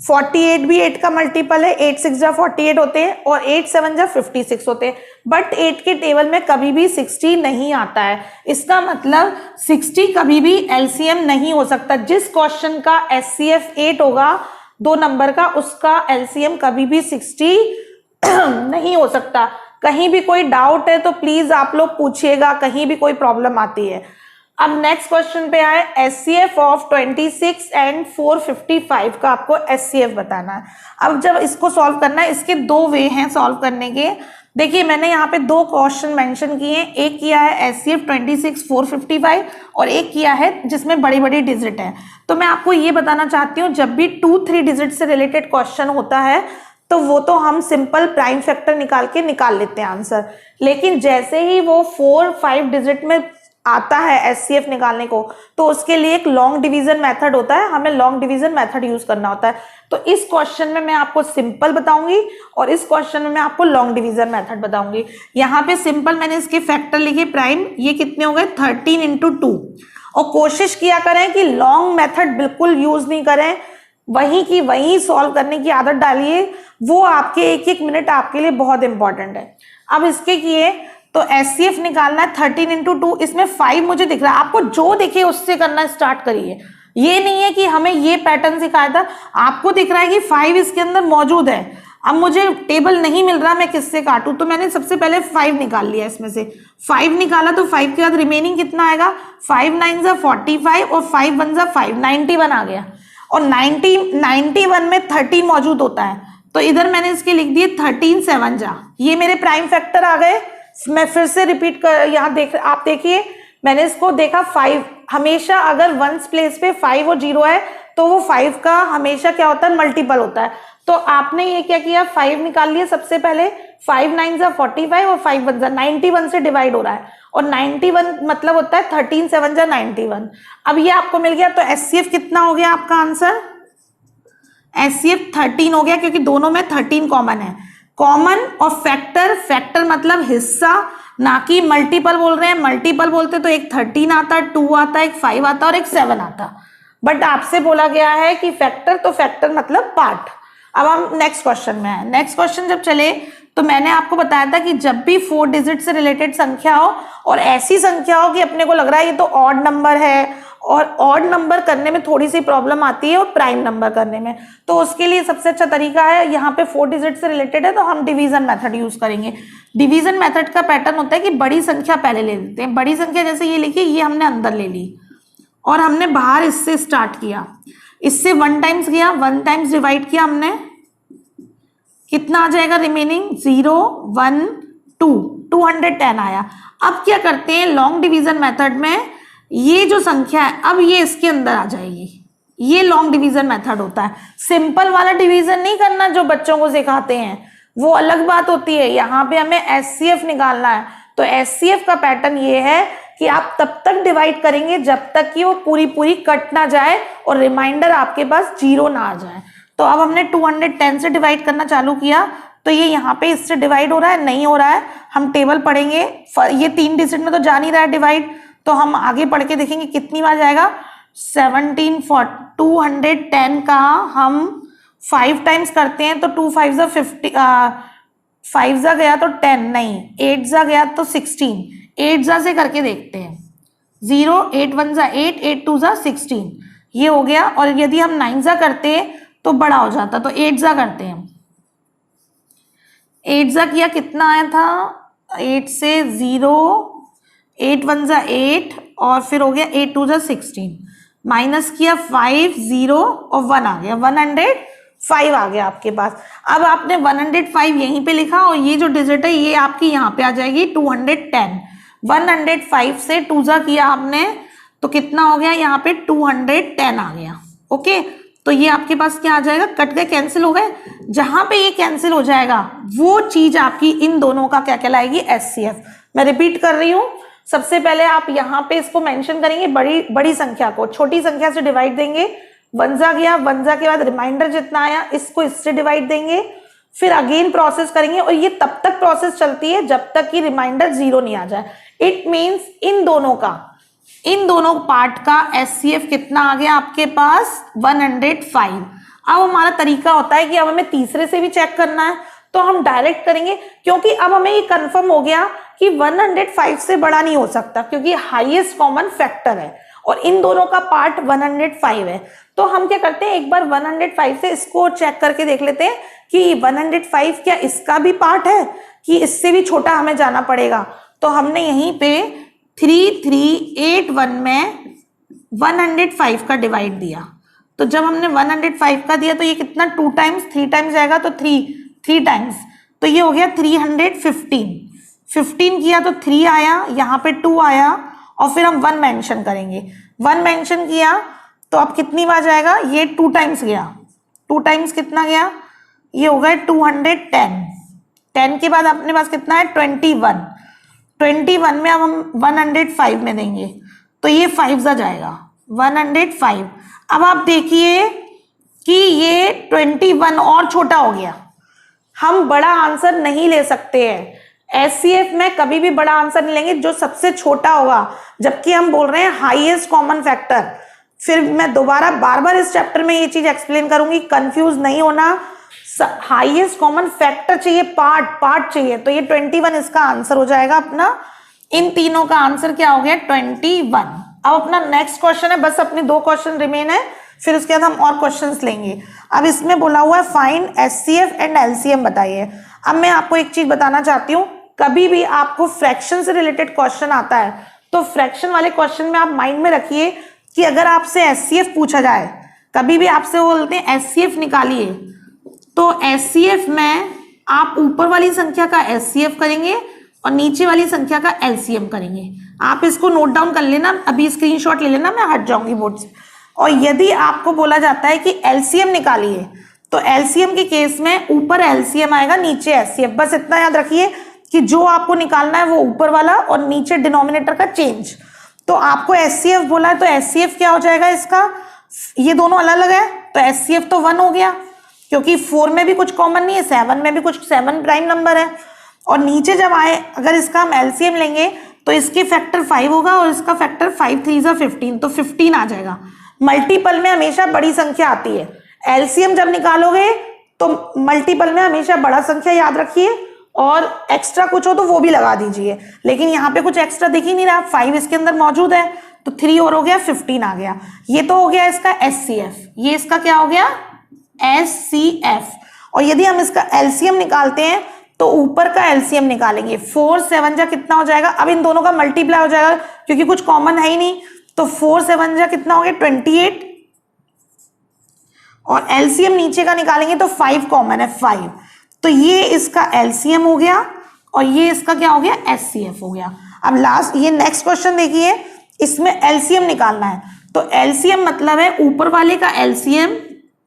48 भी 8 का मल्टीपल है, 8 6 जा 48 होते हैं और 8 7 जा 56 होते हैं, बट 8 के टेबल में कभी भी 60 नहीं आता है। इसका मतलब 60 कभी भी एलसीएम नहीं हो सकता। जिस क्वेश्चन का एचसीएफ 8 होगा 2 नंबर का, उसका एलसीएम कभी भी 60 नहीं हो सकता। कहीं भी कोई डाउट है तो प्लीज आप लोग पूछिएगा, कहीं भी कोई प्रॉब्लम आती है। अब नेक्स्ट क्वेश्चन पे आए, एचसीएफ ऑफ 26 एंड 455 का आपको एचसीएफ बताना है। अब जब इसको सॉल्व करना है, इसके 2 वे हैं सॉल्व करने के। देखिए मैंने यहाँ पे 2 क्वेश्चन मेंशन किए हैं, एक किया है एचसीएफ 26 455 और एक किया है जिसमें बड़ी बड़ी डिजिट है। तो मैं आपको ये बताना चाहती हूँ, जब भी 2-3 डिजिट से रिलेटेड क्वेश्चन होता है तो वो तो हम सिंपल प्राइम फैक्टर निकाल लेते हैं आंसर, लेकिन जैसे ही वो 4-5 डिजिट में आता है एचसीएफ निकालने को, तो उसके लिए एक लॉन्ग डिवीजन मेथड होता है, हमें लॉन्ग डिवीजन मेथड यूज करना होता है। तो इस क्वेश्चन में मैं आपको सिंपल बताऊंगी और इस क्वेश्चन में मैं आपको लॉन्ग डिवीजन मेथड बताऊंगी। यहाँ पे सिंपल मैंने इसके फैक्टर लिखे प्राइम, ये कितने हो गए 13 × 2। और कोशिश किया करें कि लॉन्ग मेथड बिल्कुल यूज नहीं करें, वहीं की वहीं सॉल्व करने की आदत डालिए, वो आपके एक एक मिनट आपके लिए बहुत इंपॉर्टेंट है। अब इसके किए तो एचसीएफ निकालना है 13 × 2, इसमें 5 मुझे दिख रहा है, आपको जो दिखे उससे करना स्टार्ट करिए। ये नहीं है कि हमें ये पैटर्न सिखाया था, आपको दिख रहा है कि 5 इसके अंदर मौजूद है, अब मुझे टेबल नहीं मिल रहा मैं किससे काटूं, तो मैंने सबसे पहले 5 निकाल लिया, इसमें से 5 निकाला तो 5 के बाद रिमेनिंग कितना आएगा 5 9 = 45 और 5 1 = 5, 91 आ गया। और 91 में 13 मौजूद होता है, तो इधर मैंने इसके लिख दिए 13 7 जा, ये मेरे प्राइम फैक्टर आ गए। मैं फिर से रिपीट कर, यहाँ देख आप देखिए मैंने इसको देखा 5, हमेशा अगर वंस प्लेस पे 5 और 0 है तो वो 5 का हमेशा क्या होता है मल्टीपल होता है। तो आपने ये क्या किया 5 निकाल लिया सबसे पहले, 5 9 = 45 और 5 1 = 91 से डिवाइड हो रहा है, और 91 मतलब होता है 13 7 = 91। अब ये आपको मिल गया, तो एचसीएफ कितना हो गया आपका आंसर, एचसीएफ 13 हो गया, क्योंकि दोनों में 13 कॉमन है। कॉमन और फैक्टर, फैक्टर मतलब हिस्सा, ना कि मल्टीपल बोल रहे हैं, मल्टीपल बोलते तो एक 13 आता, 2 आता, एक 5 आता और एक 7 आता, बट आपसे बोला गया है कि फैक्टर, तो फैक्टर मतलब पार्ट। अब हम नेक्स्ट क्वेश्चन में आए। नेक्स्ट क्वेश्चन जब चले तो मैंने आपको बताया था कि जब भी 4 डिजिट से रिलेटेड संख्या हो और ऐसी संख्या हो कि अपने को लग रहा है ये तो ऑड नंबर है, और ऑड नंबर करने में थोड़ी सी प्रॉब्लम आती है और प्राइम नंबर करने में, तो उसके लिए सबसे अच्छा तरीका है, यहाँ पे 4 डिजिट से रिलेटेड है तो हम डिवीजन मेथड यूज करेंगे। डिवीजन मेथड का पैटर्न होता है कि बड़ी संख्या पहले ले लेते हैं, बड़ी संख्या जैसे ये लिखी, ये हमने अंदर ले ली और हमने बाहर इससे स्टार्ट किया, इससे 1 टाइम्स गया, 1 टाइम्स डिवाइड किया हमने, कितना आ जाएगा रिमेनिंग 0 1 2, 210 आया। अब क्या करते हैं लॉन्ग डिवीजन मेथड में, ये जो संख्या है अब ये इसके अंदर आ जाएगी, ये लॉन्ग डिवीजन मेथड होता है। सिंपल वाला डिवीजन नहीं करना जो बच्चों को सिखाते हैं, वो अलग बात होती है। यहाँ पे हमें एचसीएफ निकालना है, तो एचसीएफ का पैटर्न ये है कि आप तब तक डिवाइड करेंगे जब तक कि वो पूरी पूरी कट ना जाए और रिमाइंडर आपके पास 0 ना आ जाए। तो अब हमने 210 से डिवाइड करना चालू किया, तो ये यहाँ पे इससे डिवाइड हो रहा है, नहीं हो रहा है, हम टेबल पढ़ेंगे, ये 3 डिजिट में तो जा नहीं रहा है डिवाइड, तो हम आगे पढ़ के देखेंगे कितनी बार जाएगा 210 का हम 5 टाइम्स करते हैं तो 2 5 = 50, 5 जा गया तो 10 नहीं, 8 जा गया तो 16, 8 जा से करके देखते हैं, 0 8 1 = 8, 8 2 = 16, ये हो गया। और यदि हम 9 जा करते तो बड़ा हो जाता, तो 8 जा करते हैं, 8 जा किया कितना आया था 8 से 0, 8 1 = 8 और फिर हो गया 8 2 = 16, माइनस किया 5 0 और 1 आ गया, 105 आ गया आपके पास। अब आपने 105 यहीं पे लिखा और ये जो डिजिट है ये आपकी यहाँ पे आ जाएगी 210, 105 से 2 जा किया आपने तो कितना हो गया यहाँ पे 210 आ गया। ओके, तो ये आपके पास क्या आ जाएगा, कट गए, कैंसिल हो गए, जहां पे ये कैंसिल हो जाएगा वो चीज आपकी इन दोनों का क्या कहलाएगी एचसीएफ। मैं रिपीट कर रही हूं, सबसे पहले आप यहाँ पे इसको मेंशन करेंगे, बड़ी संख्या को छोटी संख्या से डिवाइड देंगे, 1 जा गया, 1 जा के बाद रिमाइंडर जितना आया इसको इससे डिवाइड देंगे, फिर अगेन प्रोसेस करेंगे और ये तब तक प्रोसेस चलती है जब तक कि रिमाइंडर 0 नहीं आ जाए। इट मीन्स इन दोनों पार्ट का एचसीएफ कितना आ गया आपके पास 105। अब हमारा तरीका होता है कि अब हमें तीसरे से भी चेक करना है तो हम डायरेक्ट करेंगे, क्योंकि अब हमें ये कंफर्म हो गया कि 105 से बड़ा नहीं हो सकता क्योंकि हाईएस्ट कॉमन फैक्टर है और इन दोनों का पार्ट 105 है। तो हम क्या करते हैं, एक बार 105 से इसको चेक करके देख लेते हैं कि 105 क्या इसका भी पार्ट है कि इससे भी छोटा हमें जाना पड़ेगा। तो हमने यहीं पे 3381 में 105 का डिवाइड दिया, तो जब हमने 105 का दिया तो ये कितना 2 टाइम्स 3 टाइम्स जाएगा तो 3 टाइम्स, तो ये हो गया 315 किया तो 3 आया, यहाँ पे 2 आया और फिर हम 1 मेंशन करेंगे, 1 मेंशन किया तो अब कितनी बार जाएगा, ये 2 टाइम्स गया, 2 टाइम्स कितना गया, ये हो गया 210, 10 के बाद अपने पास कितना है 21, 21 में अब हम 105 में देंगे तो ये 5 जा जाएगा 105। अब आप देखिए कि ये 21 और छोटा हो गया, हम बड़ा आंसर नहीं ले सकते हैं। एचसीएफ में कभी भी बड़ा आंसर नहीं लेंगे, जो सबसे छोटा होगा, जबकि हम बोल रहे हैं हाईएस्ट कॉमन फैक्टर। फिर मैं दोबारा बार बार इस चैप्टर में ये चीज एक्सप्लेन करूंगी, कंफ्यूज नहीं होना। हाईएस्ट कॉमन फैक्टर चाहिए, पार्ट चाहिए, तो ये 21 इसका आंसर हो जाएगा अपना। इन तीनों का आंसर क्या हो गया 21। अब अपना नेक्स्ट क्वेश्चन है, बस अपने 2 क्वेश्चन रिमेन है, फिर उसके बाद हम और क्वेश्चंस लेंगे। अब इसमें बोला हुआ है फाइंड एचसीएफ एंड एलसीएम बताइए। अब मैं आपको एक चीज बताना चाहती हूँ, कभी भी आपको फ्रैक्शन से रिलेटेड क्वेश्चन आता है तो फ्रैक्शन वाले क्वेश्चन में आप माइंड में रखिए कि अगर आपसे एचसीएफ पूछा जाए, कभी भी आपसे बोलते हैं एचसीएफ निकालिए, तो एचसीएफ में आप ऊपर वाली संख्या का एचसीएफ करेंगे और नीचे वाली संख्या का एलसीएम करेंगे। आप इसको नोट डाउन कर लेना, अभी स्क्रीनशॉट ले लेना, मैं हट जाऊंगी बोर्ड से। और यदि आपको बोला जाता है कि एलसीएम निकालिए, तो एलसीएम के केस में ऊपर एलसीएम आएगा, नीचे एचसीएफ। बस इतना याद रखिए कि जो आपको निकालना है वो ऊपर वाला और नीचे डिनोमिनेटर का चेंज। तो आपको एचसीएफ बोला है तो एचसीएफ क्या हो जाएगा इसका, ये दोनों अलग अलग है तो एचसीएफ तो 1 हो गया, क्योंकि 4 में भी कुछ कॉमन नहीं है, 7 में भी कुछ, 7 प्राइम नंबर है। और नीचे जब आए, अगर इसका हम एलसीएम लेंगे तो इसके फैक्टर 5 होगा और इसका फैक्टर 5 3 15, तो 15 आ जाएगा। मल्टीपल में हमेशा बड़ी संख्या आती है, एलसीएम जब निकालोगे तो मल्टीपल में हमेशा बड़ा संख्या याद रखिए, और एक्स्ट्रा कुछ हो तो वो भी लगा दीजिए। लेकिन यहाँ पे कुछ एक्स्ट्रा दिख ही नहीं रहा, 5 इसके अंदर मौजूद है, तो 3 और हो गया, 15 आ गया। ये तो हो गया इसका एचसीएफ, ये इसका क्या हो गया एचसीएफ। और यदि हम इसका एलसीएम निकालते हैं तो ऊपर का एलसीएम निकालेंगे, 4 7 जा कितना हो जाएगा, अब इन दोनों का मल्टीप्लाई हो जाएगा क्योंकि कुछ कॉमन है ही नहीं, तो 4 7 जा कितना हो गया 28, और एलसीएम नीचे का निकालेंगे तो 5 कॉमन है 5, तो ये इसका एलसीएम हो गया और ये इसका क्या हो गया एचसीएफ हो गया। अब लास्ट ये नेक्स्ट क्वेश्चन देखिए, इसमें एलसीएम निकालना है, तो एलसीएम मतलब है ऊपर वाले का एलसीएम,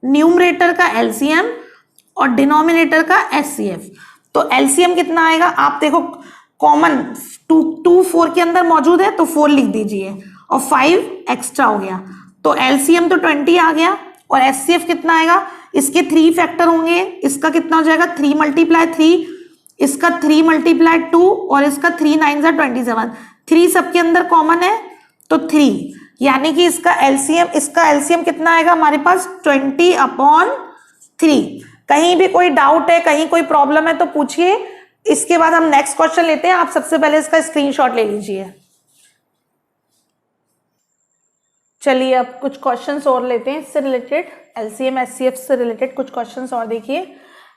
न्यूमरेटर का एलसीएम और डिनोमिनेटर का एचसीएफ। तो एलसीएम कितना आएगा, आप देखो कॉमन 2 4 के अंदर मौजूद है तो 4 लिख दीजिए और 5 एक्स्ट्रा हो गया, तो एलसीएम तो 20 आ गया। और एचसीएफ कितना आएगा, इसके 3 फैक्टर होंगे, इसका कितना हो जाएगा 3 × 3, इसका 3 × 2 और इसका 3 9 जा 27, 3 सबके अंदर कॉमन है तो 3, यानी कि इसका एलसीएम कितना आएगा हमारे पास 20/3। कहीं भी कोई डाउट है, कहीं कोई प्रॉब्लम है तो पूछिए, इसके बाद हम नेक्स्ट क्वेश्चन लेते हैं। आप सबसे पहले इसका स्क्रीनशॉट ले लीजिए। चलिए अब कुछ क्वेश्चंस और लेते हैं इससे रिलेटेड, एलसीएम एचसीएफ से रिलेटेड कुछ क्वेश्चंस और देखिए।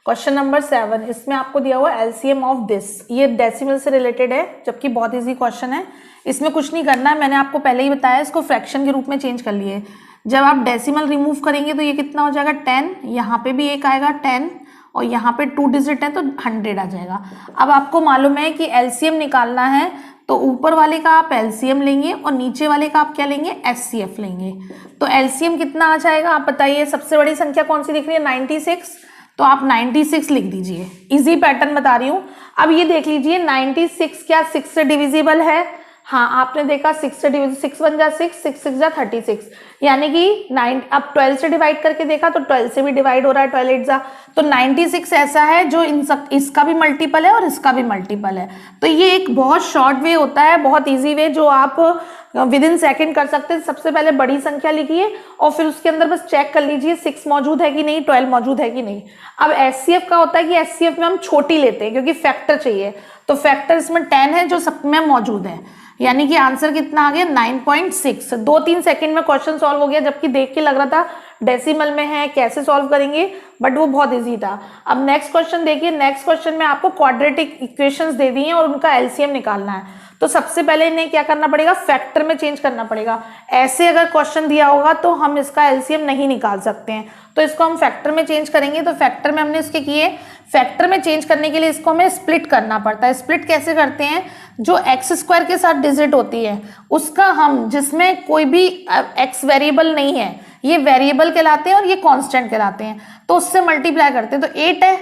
क्वेश्चन नंबर 7, इसमें आपको दिया हुआ एलसीएम ऑफ दिस, ये डेसिमल से रिलेटेड है, जबकि बहुत इजी क्वेश्चन है। इसमें कुछ नहीं करना है, मैंने आपको पहले ही बताया, इसको फ्रैक्शन के रूप में चेंज कर लिए। जब आप डेसिमल रिमूव करेंगे तो ये कितना हो जाएगा 10, यहाँ पे भी एक आएगा 10 और यहाँ पे 2 डिजिट है तो 100 आ जाएगा। अब आपको मालूम है कि एलसीएम निकालना है तो ऊपर वाले का आप एलसीएम लेंगे और नीचे वाले का आप क्या लेंगे एचसीएफ लेंगे। तो एलसीएम कितना आ जाएगा आप बताइए, सबसे बड़ी संख्या कौन सी दिख रही है 96, तो आप 96 लिख दीजिए। इजी पैटर्न बता रही हूँ। अब ये देख लीजिए 96 क्या 6 से डिविजिबल है, हाँ आपने देखा 6 से डिविजिबल, 6 1 जा 6, 6 6 जा 36, यानी कि 9, अब 12 से डिवाइड करके देखा तो 12 से भी डिवाइड हो रहा है, 12 8 जा, तो 96 ऐसा है जो इसका भी मल्टीपल है और इसका भी मल्टीपल है। तो ये एक बहुत शॉर्ट वे होता है, बहुत इजी वे जो आप विद इन सेकेंड कर सकते हैं। सबसे पहले बड़ी संख्या लिखिए और फिर उसके अंदर बस चेक कर लीजिए 6 मौजूद है कि नहीं, 12 मौजूद है कि नहीं। अब एचसीएफ का होता है कि एचसीएफ में हम छोटी लेते हैं क्योंकि फैक्टर चाहिए, तो फैक्टर इसमें 10 है जो सब में मौजूद है, यानी कि आंसर कितना आ गया 9.6। 2-3 सेकंड में क्वेश्चन सॉल्व हो गया, जबकि देख के लग रहा था डेसिमल में है कैसे सॉल्व करेंगे, बट वो बहुत इजी था। अब नेक्स्ट क्वेश्चन देखिए, नेक्स्ट क्वेश्चन में आपको क्वाड्रेटिक इक्वेशंस दे दी हैं और उनका एलसीएम निकालना है। तो सबसे पहले इन्हें क्या करना पड़ेगा, फैक्टर में चेंज करना पड़ेगा। ऐसे अगर क्वेश्चन दिया होगा तो हम इसका एलसीएम नहीं निकाल सकते हैं, तो इसको हम फैक्टर में चेंज करेंगे। तो फैक्टर में हमने इसके किए, फैक्टर में चेंज करने के लिए इसको हमें स्प्लिट करना पड़ता है। स्प्लिट कैसे करते हैं, जो एक्स स्क्वायर के साथ डिजिट होती है उसका हम, जिसमें कोई भी एक्स वेरिएबल नहीं है, ये वेरिएबल कहलाते हैं और ये कांस्टेंट कहलाते हैं, तो उससे मल्टीप्लाई करते हैं। तो 8 है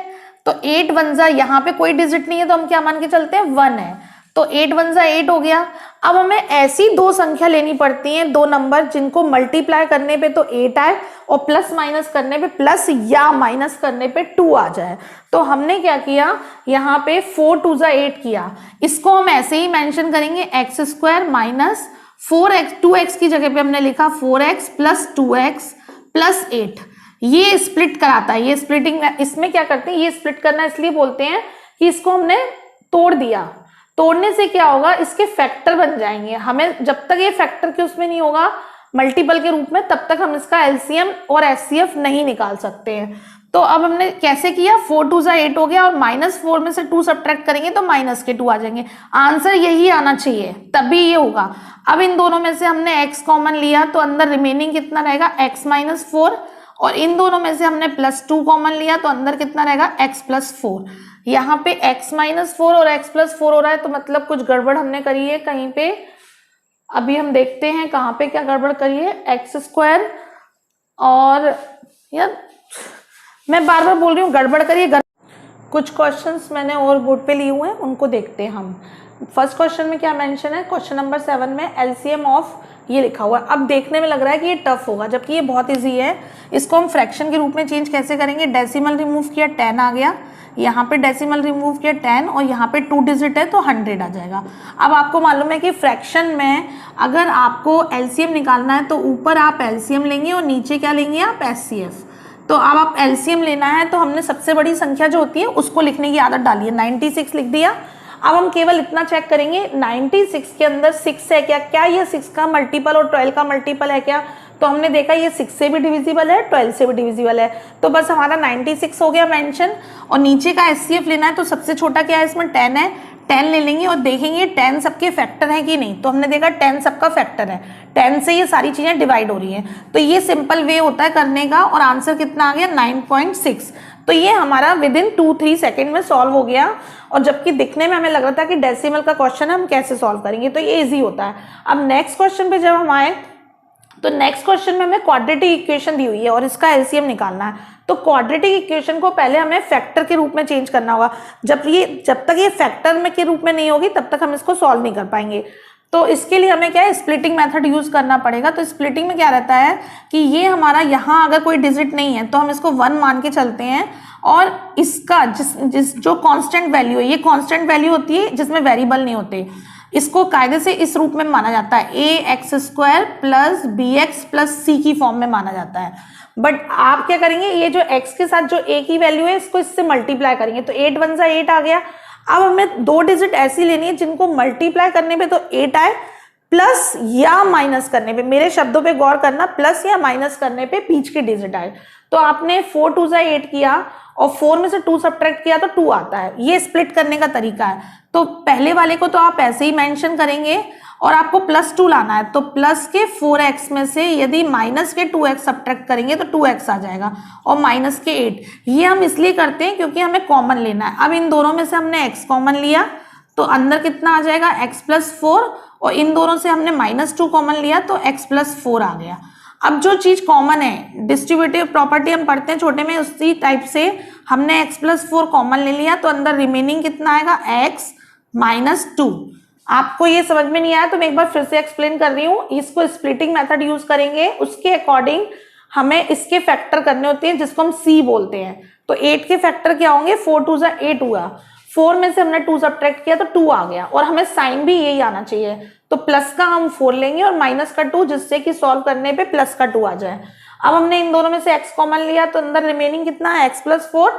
तो 8 1 जा, यहाँ पे कोई डिजिट नहीं है तो हम क्या मान के चलते हैं 1 है, तो 8 1 जा 8 हो गया। अब हमें ऐसी दो संख्या लेनी पड़ती हैं, दो नंबर जिनको मल्टीप्लाई करने पे तो 8 आए और प्लस माइनस करने पे प्लस या माइनस करने पे 2 आ जाए। तो हमने क्या किया, यहाँ पे 4 2 जा 8 किया। इसको हम ऐसे ही मेंशन करेंगे x square minus 4x, 2x की जगह पे हमने लिखा 4x प्लस 2x प्लस 8। ये स्प्लिट कराता है, ये स्प्लिटिंग, इसमें क्या करते हैं, ये स्प्लिट करना इसलिए बोलते हैं कि इसको हमने तोड़ दिया। तोड़ने से क्या होगा, इसके फैक्टर बन जाएंगे। हमें जब तक ये फैक्टर के उसमें नहीं होगा मल्टीपल के रूप में, तब तक हम इसका एलसीएम और एचसीएफ नहीं निकाल सकते हैं। तो अब हमने कैसे किया, 4 2 जा 8 हो गया और -4 में से 2 सब्ट्रैक्ट करेंगे तो माइनस के 2 आ जाएंगे। आंसर यही आना चाहिए, तभी ये होगा। अब इन दोनों में से हमने x कॉमन लिया तो अंदर रिमेनिंग कितना रहेगा, x - 4, और इन दोनों में से हमने +2 कॉमन लिया तो अंदर कितना रहेगा, x + 4। यहाँ पे x - 4 और x + 4 हो रहा है, तो मतलब कुछ गड़बड़ हमने करी है कहीं पे। अभी हम देखते हैं कहाँ पे क्या गड़बड़ करी है, x² और यार मैं बार बार बोल रही हूँ गड़बड़ करिए। कुछ क्वेश्चंस मैंने और बोर्ड पे लिए हुए हैं, उनको देखते हैं हम। फर्स्ट क्वेश्चन में क्या मेंशन है, क्वेश्चन नंबर 7 में एलसीएम ऑफ ये लिखा हुआ है। अब देखने में लग रहा है कि ये टफ होगा, जबकि ये बहुत इजी है। इसको हम फ्रैक्शन के रूप में चेंज कैसे करेंगे, डेसिमल रिमूव किया 10 आ गया, यहाँ पे डेसिमल रिमूव किया 10 और यहाँ पे 2 डिजिट है तो 100 आ जाएगा। अब आपको मालूम है कि फ्रैक्शन में अगर आपको एलसीएम निकालना है तो ऊपर आप एलसीएम लेंगे और नीचे क्या लेंगे आप, एचसीएफ। तो अब आप एलसीएम लेना है तो हमने सबसे बड़ी संख्या जो होती है उसको लिखने की आदत डाली है, 96 लिख दिया। अब हम केवल इतना चेक करेंगे 96 के अंदर 6 है क्या, क्या ये 6 का मल्टीपल और 12 का मल्टीपल है क्या। तो हमने देखा ये 6 से भी डिविजिबल है, 12 से भी डिविजिबल है, तो बस हमारा 96 हो गया मेंशन। और नीचे का एचसीएफ लेना है तो सबसे छोटा क्या है इसमें, 10 है, 10 ले लेंगे और देखेंगे 10 सबके फैक्टर है कि नहीं। तो हमने देखा 10 सबका फैक्टर है, 10 से ये सारी चीजें डिवाइड हो रही हैं। तो ये सिंपल वे होता है करने का और आंसर कितना आ गया, 9.6। तो ये हमारा विदिन 2-3 सेकेंड में सॉल्व हो गया। और जबकि दिखने में हमें लग रहा था कि डेसिमल का क्वेश्चन है, हम कैसे सॉल्व करेंगे, तो ये इजी होता है। अब नेक्स्ट क्वेश्चन पे जब हम आए तो नेक्स्ट क्वेश्चन में हमें क्वाड्रेटिक इक्वेशन दी हुई है और इसका एलसीएम निकालना है। तो क्वाड्रेटिक इक्वेशन को पहले हमें फैक्टर के रूप में चेंज करना होगा। जब तक ये फैक्टर में के रूप में नहीं होगी तब तक हम इसको सॉल्व नहीं कर पाएंगे। तो इसके लिए हमें क्या है, स्प्लिटिंग मेथड यूज करना पड़ेगा। तो स्प्लिटिंग में क्या रहता है कि ये हमारा यहाँ अगर कोई डिजिट नहीं है तो हम इसको 1 मान के चलते हैं और इसका जिस जो कांस्टेंट वैल्यू है, ये कांस्टेंट वैल्यू होती है जिसमें वेरिएबल नहीं होते, इसको कायदे से इस रूप में माना जाता है, ax² + bx + c की फॉर्म में माना जाता है। बट आप क्या करेंगे, ये जो x के साथ जो a की वैल्यू है इसको इससे मल्टीप्लाई करेंगे तो 8 1 जा 8 आ गया। अब हमें 2 डिजिट ऐसी लेनी है जिनको मल्टीप्लाई करने पे तो 8 आए, प्लस या माइनस करने पे, मेरे शब्दों पे गौर करना, प्लस या माइनस करने पे बीच के डिजिट आए। तो आपने 4 2 जा 8 किया और 4 में से 2 सब्ट्रैक्ट किया तो 2 आता है। ये स्प्लिट करने का तरीका है। तो पहले वाले को तो आप ऐसे ही मेंशन करेंगे और आपको +2 लाना है, तो प्लस के 4x में से यदि माइनस के 2x सब्ट्रैक्ट करेंगे तो 2x आ जाएगा और माइनस के 8। ये हम इसलिए करते हैं क्योंकि हमें कॉमन लेना है। अब इन दोनों में से हमने x कॉमन लिया तो अंदर कितना आ जाएगा, x + 4, और इन दोनों से हमने -2 कॉमन लिया तो x + 4 आ गया। अब जो चीज कॉमन है, डिस्ट्रीब्यूटिव प्रॉपर्टी हम पढ़ते हैं छोटे में, उसी टाइप से हमने x + 4 कॉमन ले लिया तो अंदर रिमेनिंग कितना आएगा, x - 2। आपको ये समझ में नहीं आया तो मैं एक बार फिर से एक्सप्लेन कर रही हूँ। इसको स्प्लिटिंग मेथड यूज करेंगे, उसके अकॉर्डिंग हमें इसके फैक्टर करने होते हैं जिसको हम c बोलते हैं। तो 8 के फैक्टर क्या होंगे, 4 2 जा 8 हुआ, 4 में से हमने 2 सब्ट्रैक्ट किया तो 2 आ गया और हमें साइन भी यही आना चाहिए। तो प्लस का हम 4 लेंगे और माइनस का 2, जिससे कि सॉल्व करने पे प्लस का 2 आ जाए। अब हमने इन दोनों में से x कॉमन लिया तो अंदर रिमेनिंग कितना है, x + 4।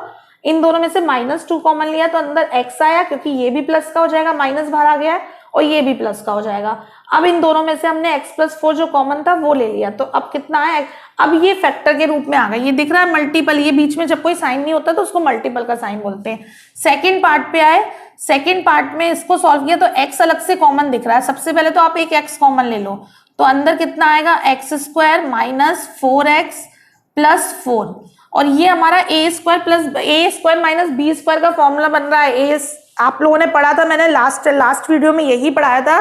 इन दोनों में से -2 कॉमन लिया तो अंदर x आया, क्योंकि ये भी प्लस का हो जाएगा, माइनस बाहर आ गया है, और ये भी प्लस का हो जाएगा। अब इन दोनों में से हमने x + 4 जो कॉमन था वो ले लिया, तो अब कितना है, अब ये फैक्टर के रूप में आ गया। ये दिख रहा है मल्टीपल, ये बीच में जब कोई साइन नहीं होता तो उसको मल्टीपल का साइन बोलते हैं। सेकेंड पार्ट पे आए, सेकेंड पार्ट में इसको सॉल्व किया तो x अलग से कॉमन दिख रहा है। सबसे पहले तो आप एक x कॉमन ले लो, तो अंदर कितना आएगा, x² - 4x + 4, और ये हमारा a² - b² का फॉर्मूला बन रहा है। आप लोगों ने पढ़ा था, मैंने लास्ट वीडियो में यही पढ़ाया था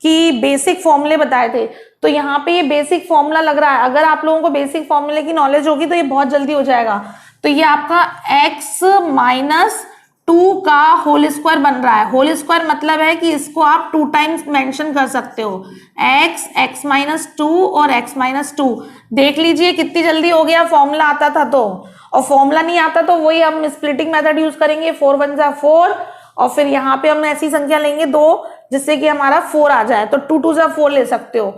कि बेसिक फॉर्मूले बताए थे। तो यहाँ पे ये बेसिक फॉर्मूला लग रहा है। अगर आप लोगों को बेसिक फॉर्मूले की नॉलेज होगी तो ये बहुत जल्दी हो जाएगा। तो ये आपका x - 2 का होल स्क्वायर बन रहा है। होल स्क्वायर मतलब है कि इसको आप 2 टाइम्स मेंशन कर सकते हो, x, x माइनस 2 और x माइनस 2। देख लीजिए कितनी जल्दी हो गया, फॉर्मूला आता था तो, और फॉर्मूला नहीं आता तो वही हम स्प्लिटिंग मेथड यूज करेंगे, 4 1 जा 4, और फिर यहाँ पे हम ऐसी संख्या लेंगे 2 जिससे कि हमारा 4 आ जाए, तो 2 2 जा 4 ले सकते हो,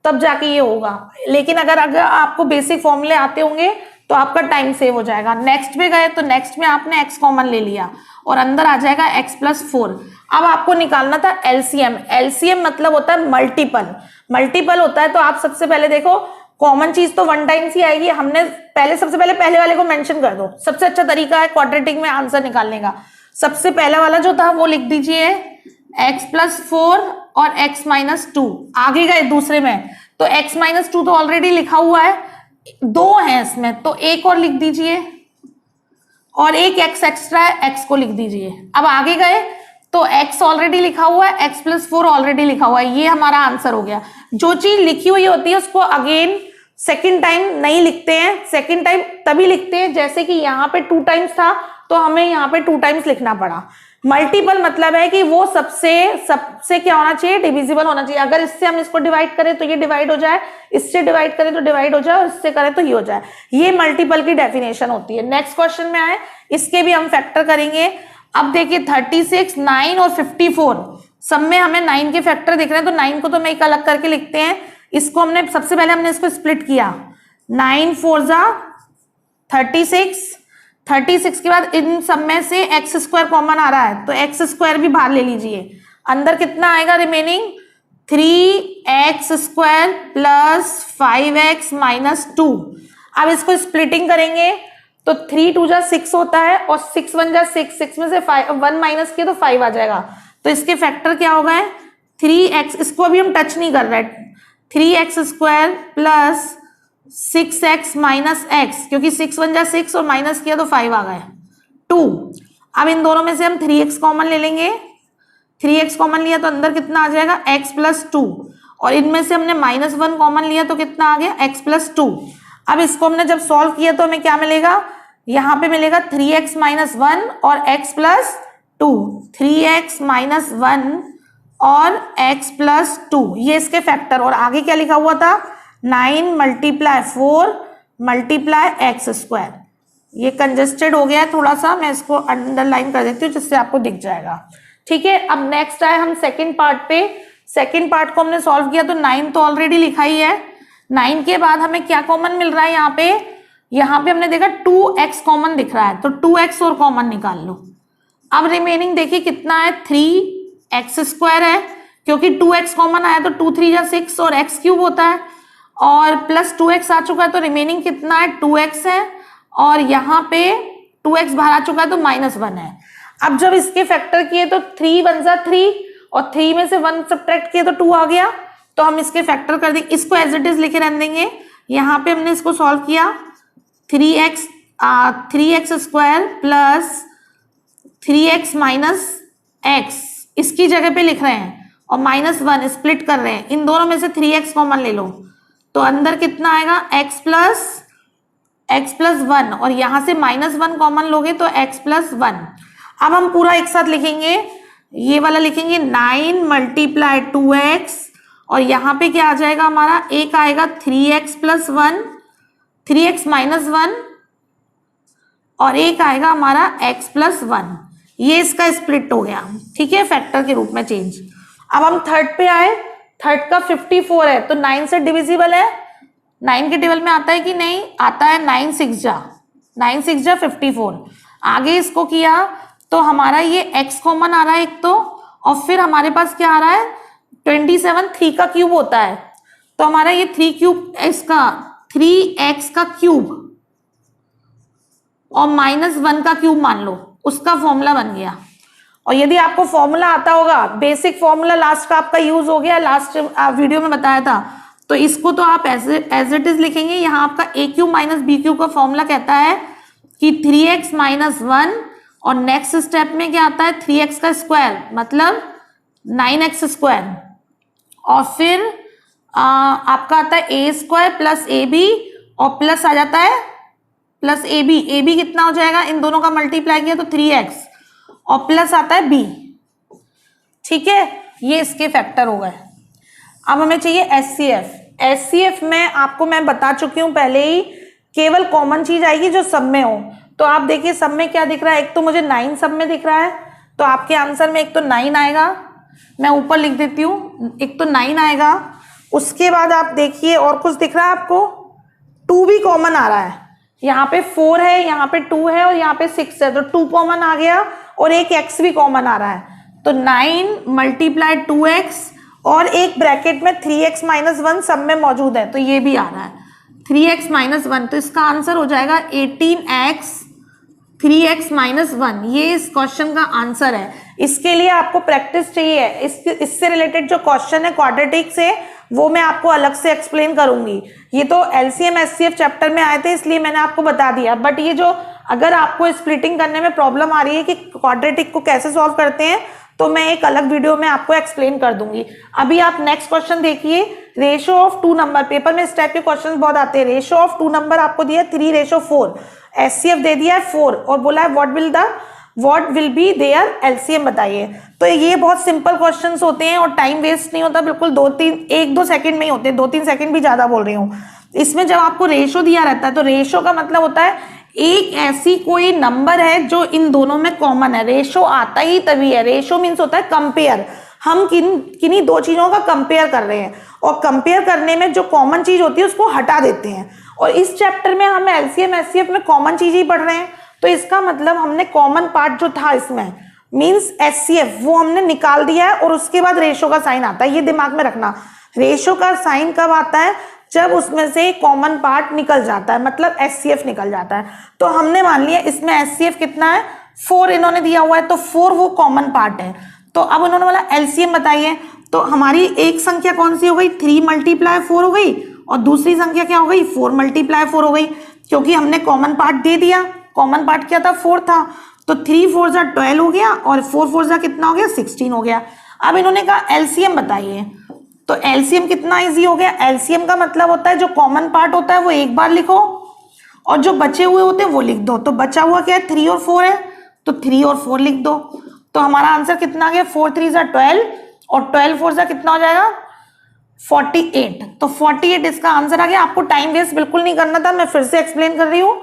तब जाके ये होगा। लेकिन अगर आपको बेसिक फॉर्मूले आते होंगे तो आपका टाइम सेव हो जाएगा। नेक्स्ट पे गए तो नेक्स्ट में आपने x कॉमन ले लिया और अंदर आ जाएगा x प्लस 4। अब आपको निकालना था एलसीएम। एलसीएम मतलब होता है मल्टीपल। मल्टीपल होता है तो आप सबसे पहले देखो, कॉमन चीज तो 1 टाइम्स ही आएगी। हमने सबसे पहले पहले वाले को मेंशन कर दो, सबसे अच्छा तरीका है क्वाड्रेटिक में आंसर निकालने का। सबसे पहला वाला जो था वो लिख दीजिए x प्लस 4 और x माइनस 2। आगे गए दूसरे में तो x माइनस 2 तो ऑलरेडी लिखा हुआ है, 2 है इसमें तो एक और लिख दीजिए, और एक x एक्स्ट्रा है, x को लिख दीजिए। अब आगे गए तो x ऑलरेडी लिखा हुआ है, x प्लस 4 ऑलरेडी लिखा हुआ है, ये हमारा आंसर हो गया। जो चीज लिखी हुई होती है उसको अगेन सेकंड टाइम नहीं लिखते हैं, सेकंड टाइम तभी लिखते हैं जैसे कि यहाँ पे 2 टाइम्स था तो हमें यहाँ पे 2 टाइम्स लिखना पड़ा। मल्टीपल मतलब है कि वो सबसे क्या होना चाहिए, डिविजिबल होना चाहिए। अगर इससे हम इसको डिवाइड करें तो ये डिवाइड हो जाए, इससे डिवाइड करें तो डिवाइड हो जाए, और इससे करें तो ये हो जाए। ये मल्टीपल की डेफिनेशन होती है। नेक्स्ट क्वेश्चन में आए, इसके भी हम फैक्टर करेंगे। अब देखिए 36, 9 और 54 सब में हमें 9 के फैक्टर दिख रहे हैं, तो 9 को तो मैं एक अलग करके लिखते हैं। इसको हमने सबसे पहले हमने इसको स्प्लिट किया, 9 4 जा 36, 36 के बाद इन सब में से एक्स स्क्वायर कॉमन आ रहा है तो एक्स स्क्वायर भी बाहर ले लीजिए। अंदर कितना आएगा remaining, 3x square plus 5x minus 2। अब इसको स्प्लिटिंग करेंगे तो 3 2 जा 6 होता है और 6 1 जा 6, 6 में से 1 माइनस किया तो 5 आ जाएगा। तो इसके फैक्टर क्या हो गए, 3x, इसको अभी हम टच नहीं कर रहे, 3x square plus 6x minus x, क्योंकि 6 1 जा 6 और माइनस किया तो 5 आ गए 2। अब इन दोनों में से हम 3x कॉमन ले लेंगे, 3x कॉमन लिया तो अंदर कितना आ जाएगा x प्लस 2, और इनमें से हमने माइनस 1 कॉमन लिया तो कितना आ गया x प्लस 2। अब इसको हमने जब सॉल्व किया तो हमें क्या मिलेगा, यहाँ पे मिलेगा 3x माइनस 1 और x प्लस 2, 3x माइनस 1 और x प्लस 2, ये इसके फैक्टर। और आगे क्या लिखा हुआ था, 9 मल्टीप्लाई 4 मल्टीप्लाई एक्स स्क्वायर। ये कंजेस्टेड हो गया है थोड़ा सा, मैं इसको अंडरलाइन कर देती हूँ जिससे आपको दिख जाएगा। ठीक है, अब नेक्स्ट आए हम सेकंड पार्ट पे। सेकंड पार्ट को हमने सॉल्व किया तो 9 तो ऑलरेडी लिखा ही है, 9 के बाद हमें क्या कॉमन मिल रहा है, यहाँ पे हमने देखा 2x कॉमन दिख रहा है तो 2x और कॉमन निकाल लो। अब रिमेनिंग देखिए कितना है, 3x स्क्वायर है, क्योंकि 2x कॉमन आया तो 2 3 जा 6 और x क्यूब होता है, और प्लस 2x आ चुका है तो रिमेनिंग कितना है, 2x है, और यहाँ पे 2x बाहर आ चुका है तो माइनस 1 है। अब जब इसके फैक्टर किए तो 3 1 जा 3 और 3 में से 1 सब्ट्रैक्ट किए तो 2 आ गया, तो हम इसके फैक्टर कर देंगे, इसको एज इट इज लिखे रहने देंगे। यहाँ पे हमने इसको सॉल्व किया, 3x square plus 3x minus x इसकी जगह पे लिख रहे हैं, और माइनस 1 स्प्लिट कर रहे हैं, इन दोनों में से 3x कॉमन ले लो तो अंदर कितना आएगा, x प्लस 1, और यहाँ से माइनस 1 कॉमन लोगे तो x प्लस 1। अब हम पूरा एक साथ लिखेंगे, ये वाला लिखेंगे 9 मल्टीप्लाई 2x, और यहाँ पे क्या आ जाएगा हमारा, एक आएगा 3x प्लस 1, 3x माइनस 1, और एक आएगा हमारा x प्लस 1। ये इसका स्प्लिट हो गया, ठीक है, फैक्टर के रूप में चेंज। अब हम थर्ड पे आए, थर्ड का 54 है तो 9 से डिविजिबल है, 9 के टेबल में आता है कि नहीं आता है, 9 6 जा 54। आगे इसको किया तो हमारा ये x कॉमन आ रहा है एक तो, और फिर हमारे पास क्या आ रहा है 27, 3 का क्यूब होता है तो हमारा ये 3x का क्यूब और माइनस 1 का क्यूब मान लो, उसका फॉर्मूला बन गया। और यदि आपको फॉर्मूला आता होगा, बेसिक फॉर्मूला लास्ट का आपका यूज हो गया, लास्ट वीडियो में बताया था, तो इसको तो आप एज इट इज लिखेंगे। यहाँ आपका ए क्यूब माइनस बी क्यूब का फॉर्मूला कहता है कि 3x माइनस 1, और नेक्स्ट स्टेप में क्या आता है 3x का स्क्वायर मतलब 9x स्क्वायर, और फिर आपका आता है ए स्क्वायर प्लस ए बी, और प्लस आ जाता है प्लस ए बी कितना हो जाएगा, इन दोनों का मल्टीप्लाई किया तो 3x, और प्लस आता है बी, ठीक है, ये इसके फैक्टर हो गए। अब हमें चाहिए HCF। HCF में आपको मैं बता चुकी हूं पहले ही, केवल कॉमन चीज आएगी जो सब में हो। तो आप देखिए सब में क्या दिख रहा है, एक तो मुझे 9 सब में दिख रहा है, तो आपके आंसर में एक तो 9 आएगा, मैं ऊपर लिख देती हूँ, एक तो 9 आएगा। उसके बाद आप देखिए और कुछ दिख रहा है आपको, 2 भी कॉमन आ रहा है, यहाँ पे 4 है, यहाँ पे 2 है और यहाँ पे 6 है, तो 2 कॉमन आ गया और एक x भी कॉमन आ रहा है, तो 9 × 2x और एक ब्रैकेट में 3x - 1 सब में मौजूद है, तो ये भी आ रहा है 3x - 1, तो इसका आंसर हो जाएगा 18x 3x - 1। ये इस क्वेश्चन का आंसर है। इसके लिए आपको प्रैक्टिस चाहिए, इससे रिलेटेड जो क्वेश्चन है क्वाड्रेटिक से, वो मैं आपको अलग से एक्सप्लेन करूंगी। ये तो LCM SCF चैप्टर में आए थे इसलिए मैंने आपको बता दिया, बट ये जो अगर आपको स्प्लिटिंग करने में प्रॉब्लम आ रही है कि क्वाड्रेटिक को कैसे सॉल्व करते हैं, तो मैं एक अलग वीडियो में आपको एक्सप्लेन कर दूंगी। अभी आप नेक्स्ट क्वेश्चन देखिए, रेशियो ऑफ 2 नंबर। पेपर में इस टाइप के क्वेश्चन बहुत आते हैं। रेशियो ऑफ 2 नंबर आपको दिया 3:4, HCF दे दिया है 4 और बोला है what will be their LCM बताइए। तो ये बहुत सिंपल क्वेश्चंस होते हैं और टाइम वेस्ट नहीं होता, बिल्कुल 1-2 सेकंड में ही होते हैं, 2-3 सेकंड भी ज्यादा बोल रही हूँ। इसमें जब आपको रेशियो दिया रहता है तो रेशियो का मतलब होता है एक ऐसी कोई नंबर है जो इन दोनों में कॉमन है। रेशियो आता ही तभी है, रेशियो मीन्स होता है कंपेयर, हम किन्हीं दो चीजों का कंपेयर कर रहे हैं और कंपेयर करने में जो कॉमन चीज होती है उसको हटा देते हैं। और इस चैप्टर में हम LCM SCF में कॉमन चीज ही पढ़ रहे हैं, तो इसका मतलब हमने कॉमन पार्ट जो था इसमें मीन्स HCF वो हमने निकाल दिया है और उसके बाद रेशियो का साइन आता है। ये दिमाग में रखना, रेशियो का साइन कब आता है, जब उसमें से कॉमन पार्ट निकल जाता है, मतलब HCF निकल जाता है। तो हमने मान लिया इसमें HCF कितना है, 4 इन्होंने दिया हुआ है, तो 4 वो कॉमन पार्ट है। तो अब उन्होंने बोला LCM बताइए, तो हमारी एक संख्या कौन सी हो गई, 3 × 4 हो गई और दूसरी संख्या क्या हो गई, 4 × 4 हो गई, क्योंकि हमने कॉमन पार्ट दे दिया। कॉमन पार्ट क्या था, 4 था, तो 3 × 4 = 12 हो गया और 4 × 4 कितना हो गया, 16 हो गया। अब इन्होंने कहा LCM बताइए, तो LCM कितना इजी हो गया। LCM का मतलब होता है जो कॉमन पार्ट होता है वो एक बार लिखो और जो बचे हुए होते हैं वो लिख दो। तो बचा हुआ क्या है, 3 और 4 है, तो 3 और 4 लिख दो। तो हमारा आंसर कितना आ गया, 4 × 3 = 12 और 12 × 4 कितना हो जाएगा, 48। तो 48 इसका आंसर आ गया। आपको टाइम वेस्ट बिल्कुल नहीं करना था, मैं फिर से एक्सप्लेन कर रही हूँ।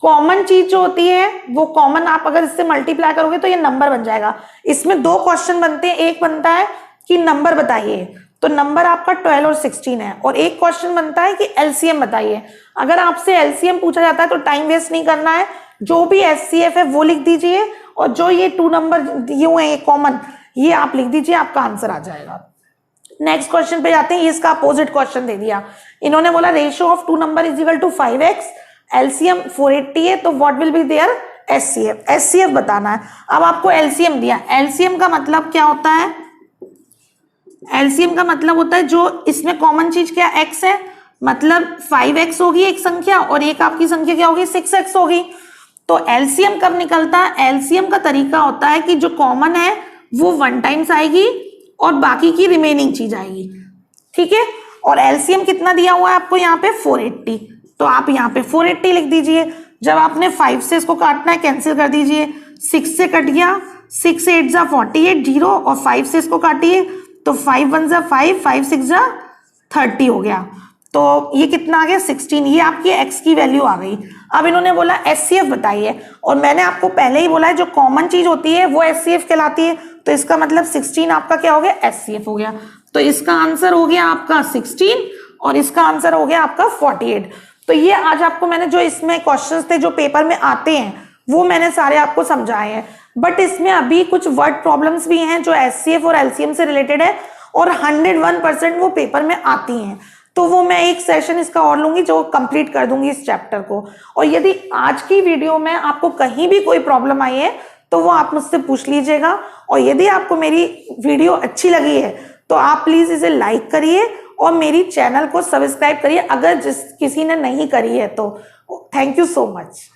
कॉमन चीज जो होती है वो कॉमन आप अगर इससे मल्टीप्लाई करोगे तो ये नंबर बन जाएगा। इसमें 2 क्वेश्चन बनते हैं, एक बनता है कि नंबर बताइए, तो नंबर आपका 12 और 16 है, और एक क्वेश्चन बनता है कि LCM बताइए। अगर आपसे LCM पूछा जाता है तो टाइम वेस्ट नहीं करना है, जो भी HCF है वो लिख दीजिए और जो ये 2 नंबर दिए हुए हैं कॉमन, ये आप लिख दीजिए, आपका आंसर आ जाएगा। नेक्स्ट क्वेश्चन पे जाते हैं। ये इसका अपोजिट क्वेश्चन दे दिया, इन्होंने बोला ratio of 2 number = 5x, LCM 480 है, तो what will be their HCF। HCF बताना है। अब आपको LCM दिया, LCM का मतलब क्या होता है, LCM का मतलब होता है जो इसमें कॉमन चीज क्या, x है, मतलब 5x होगी एक संख्या और एक आपकी संख्या क्या होगी, 6x होगी। तो LCM कब निकलता है, LCM का तरीका होता है कि जो कॉमन है वो 1 टाइम्स आएगी और बाकी की रिमेनिंग चीज आएगी, ठीक है। और LCM कितना दिया हुआ है आपको यहाँ पे, 480, तो आप यहाँ पे 480 लिख दीजिए। जब आपने 5 से इसको काटना है कैंसिल कर दीजिए, 6 से कट गया, 6 × 8 = 48, 0, और 5 से इसको काटिए तो 5 × 1 = 5, 5 × 6 = 30 हो गया। तो ये कितना आ गया, 16। ये आपकी x की वैल्यू आ गई। अब इन्होंने बोला HCF बताइए, और मैंने आपको पहले ही बोला है जो कॉमन चीज होती है वो HCF कहलाती है, तो इसका मतलब 16 आपका क्या हो गया, HCF हो गया। तो इसका आंसर हो गया आपका 16 और इसका आंसर हो गया आपका 48। तो ये आज आपको मैंने जो इसमें क्वेश्चंस थे जो पेपर में आते हैं वो मैंने सारे आपको समझाए हैं, बट इसमें अभी कुछ वर्ड प्रॉब्लम्स भी हैं जो HCF और LCM से रिलेटेड है और 101% वो पेपर में आती हैं। तो वो मैं एक सेशन इसका और लूंगी जो कंप्लीट कर दूंगी इस चैप्टर को। और यदि आज की वीडियो में आपको कहीं भी कोई प्रॉब्लम आई है तो वो आप मुझसे पूछ लीजिएगा। और यदि आपको मेरी वीडियो अच्छी लगी है तो आप प्लीज इसे लाइक करिए और मेरी चैनल को सब्सक्राइब करिए अगर किसी ने नहीं करी है तो। Thank you so much.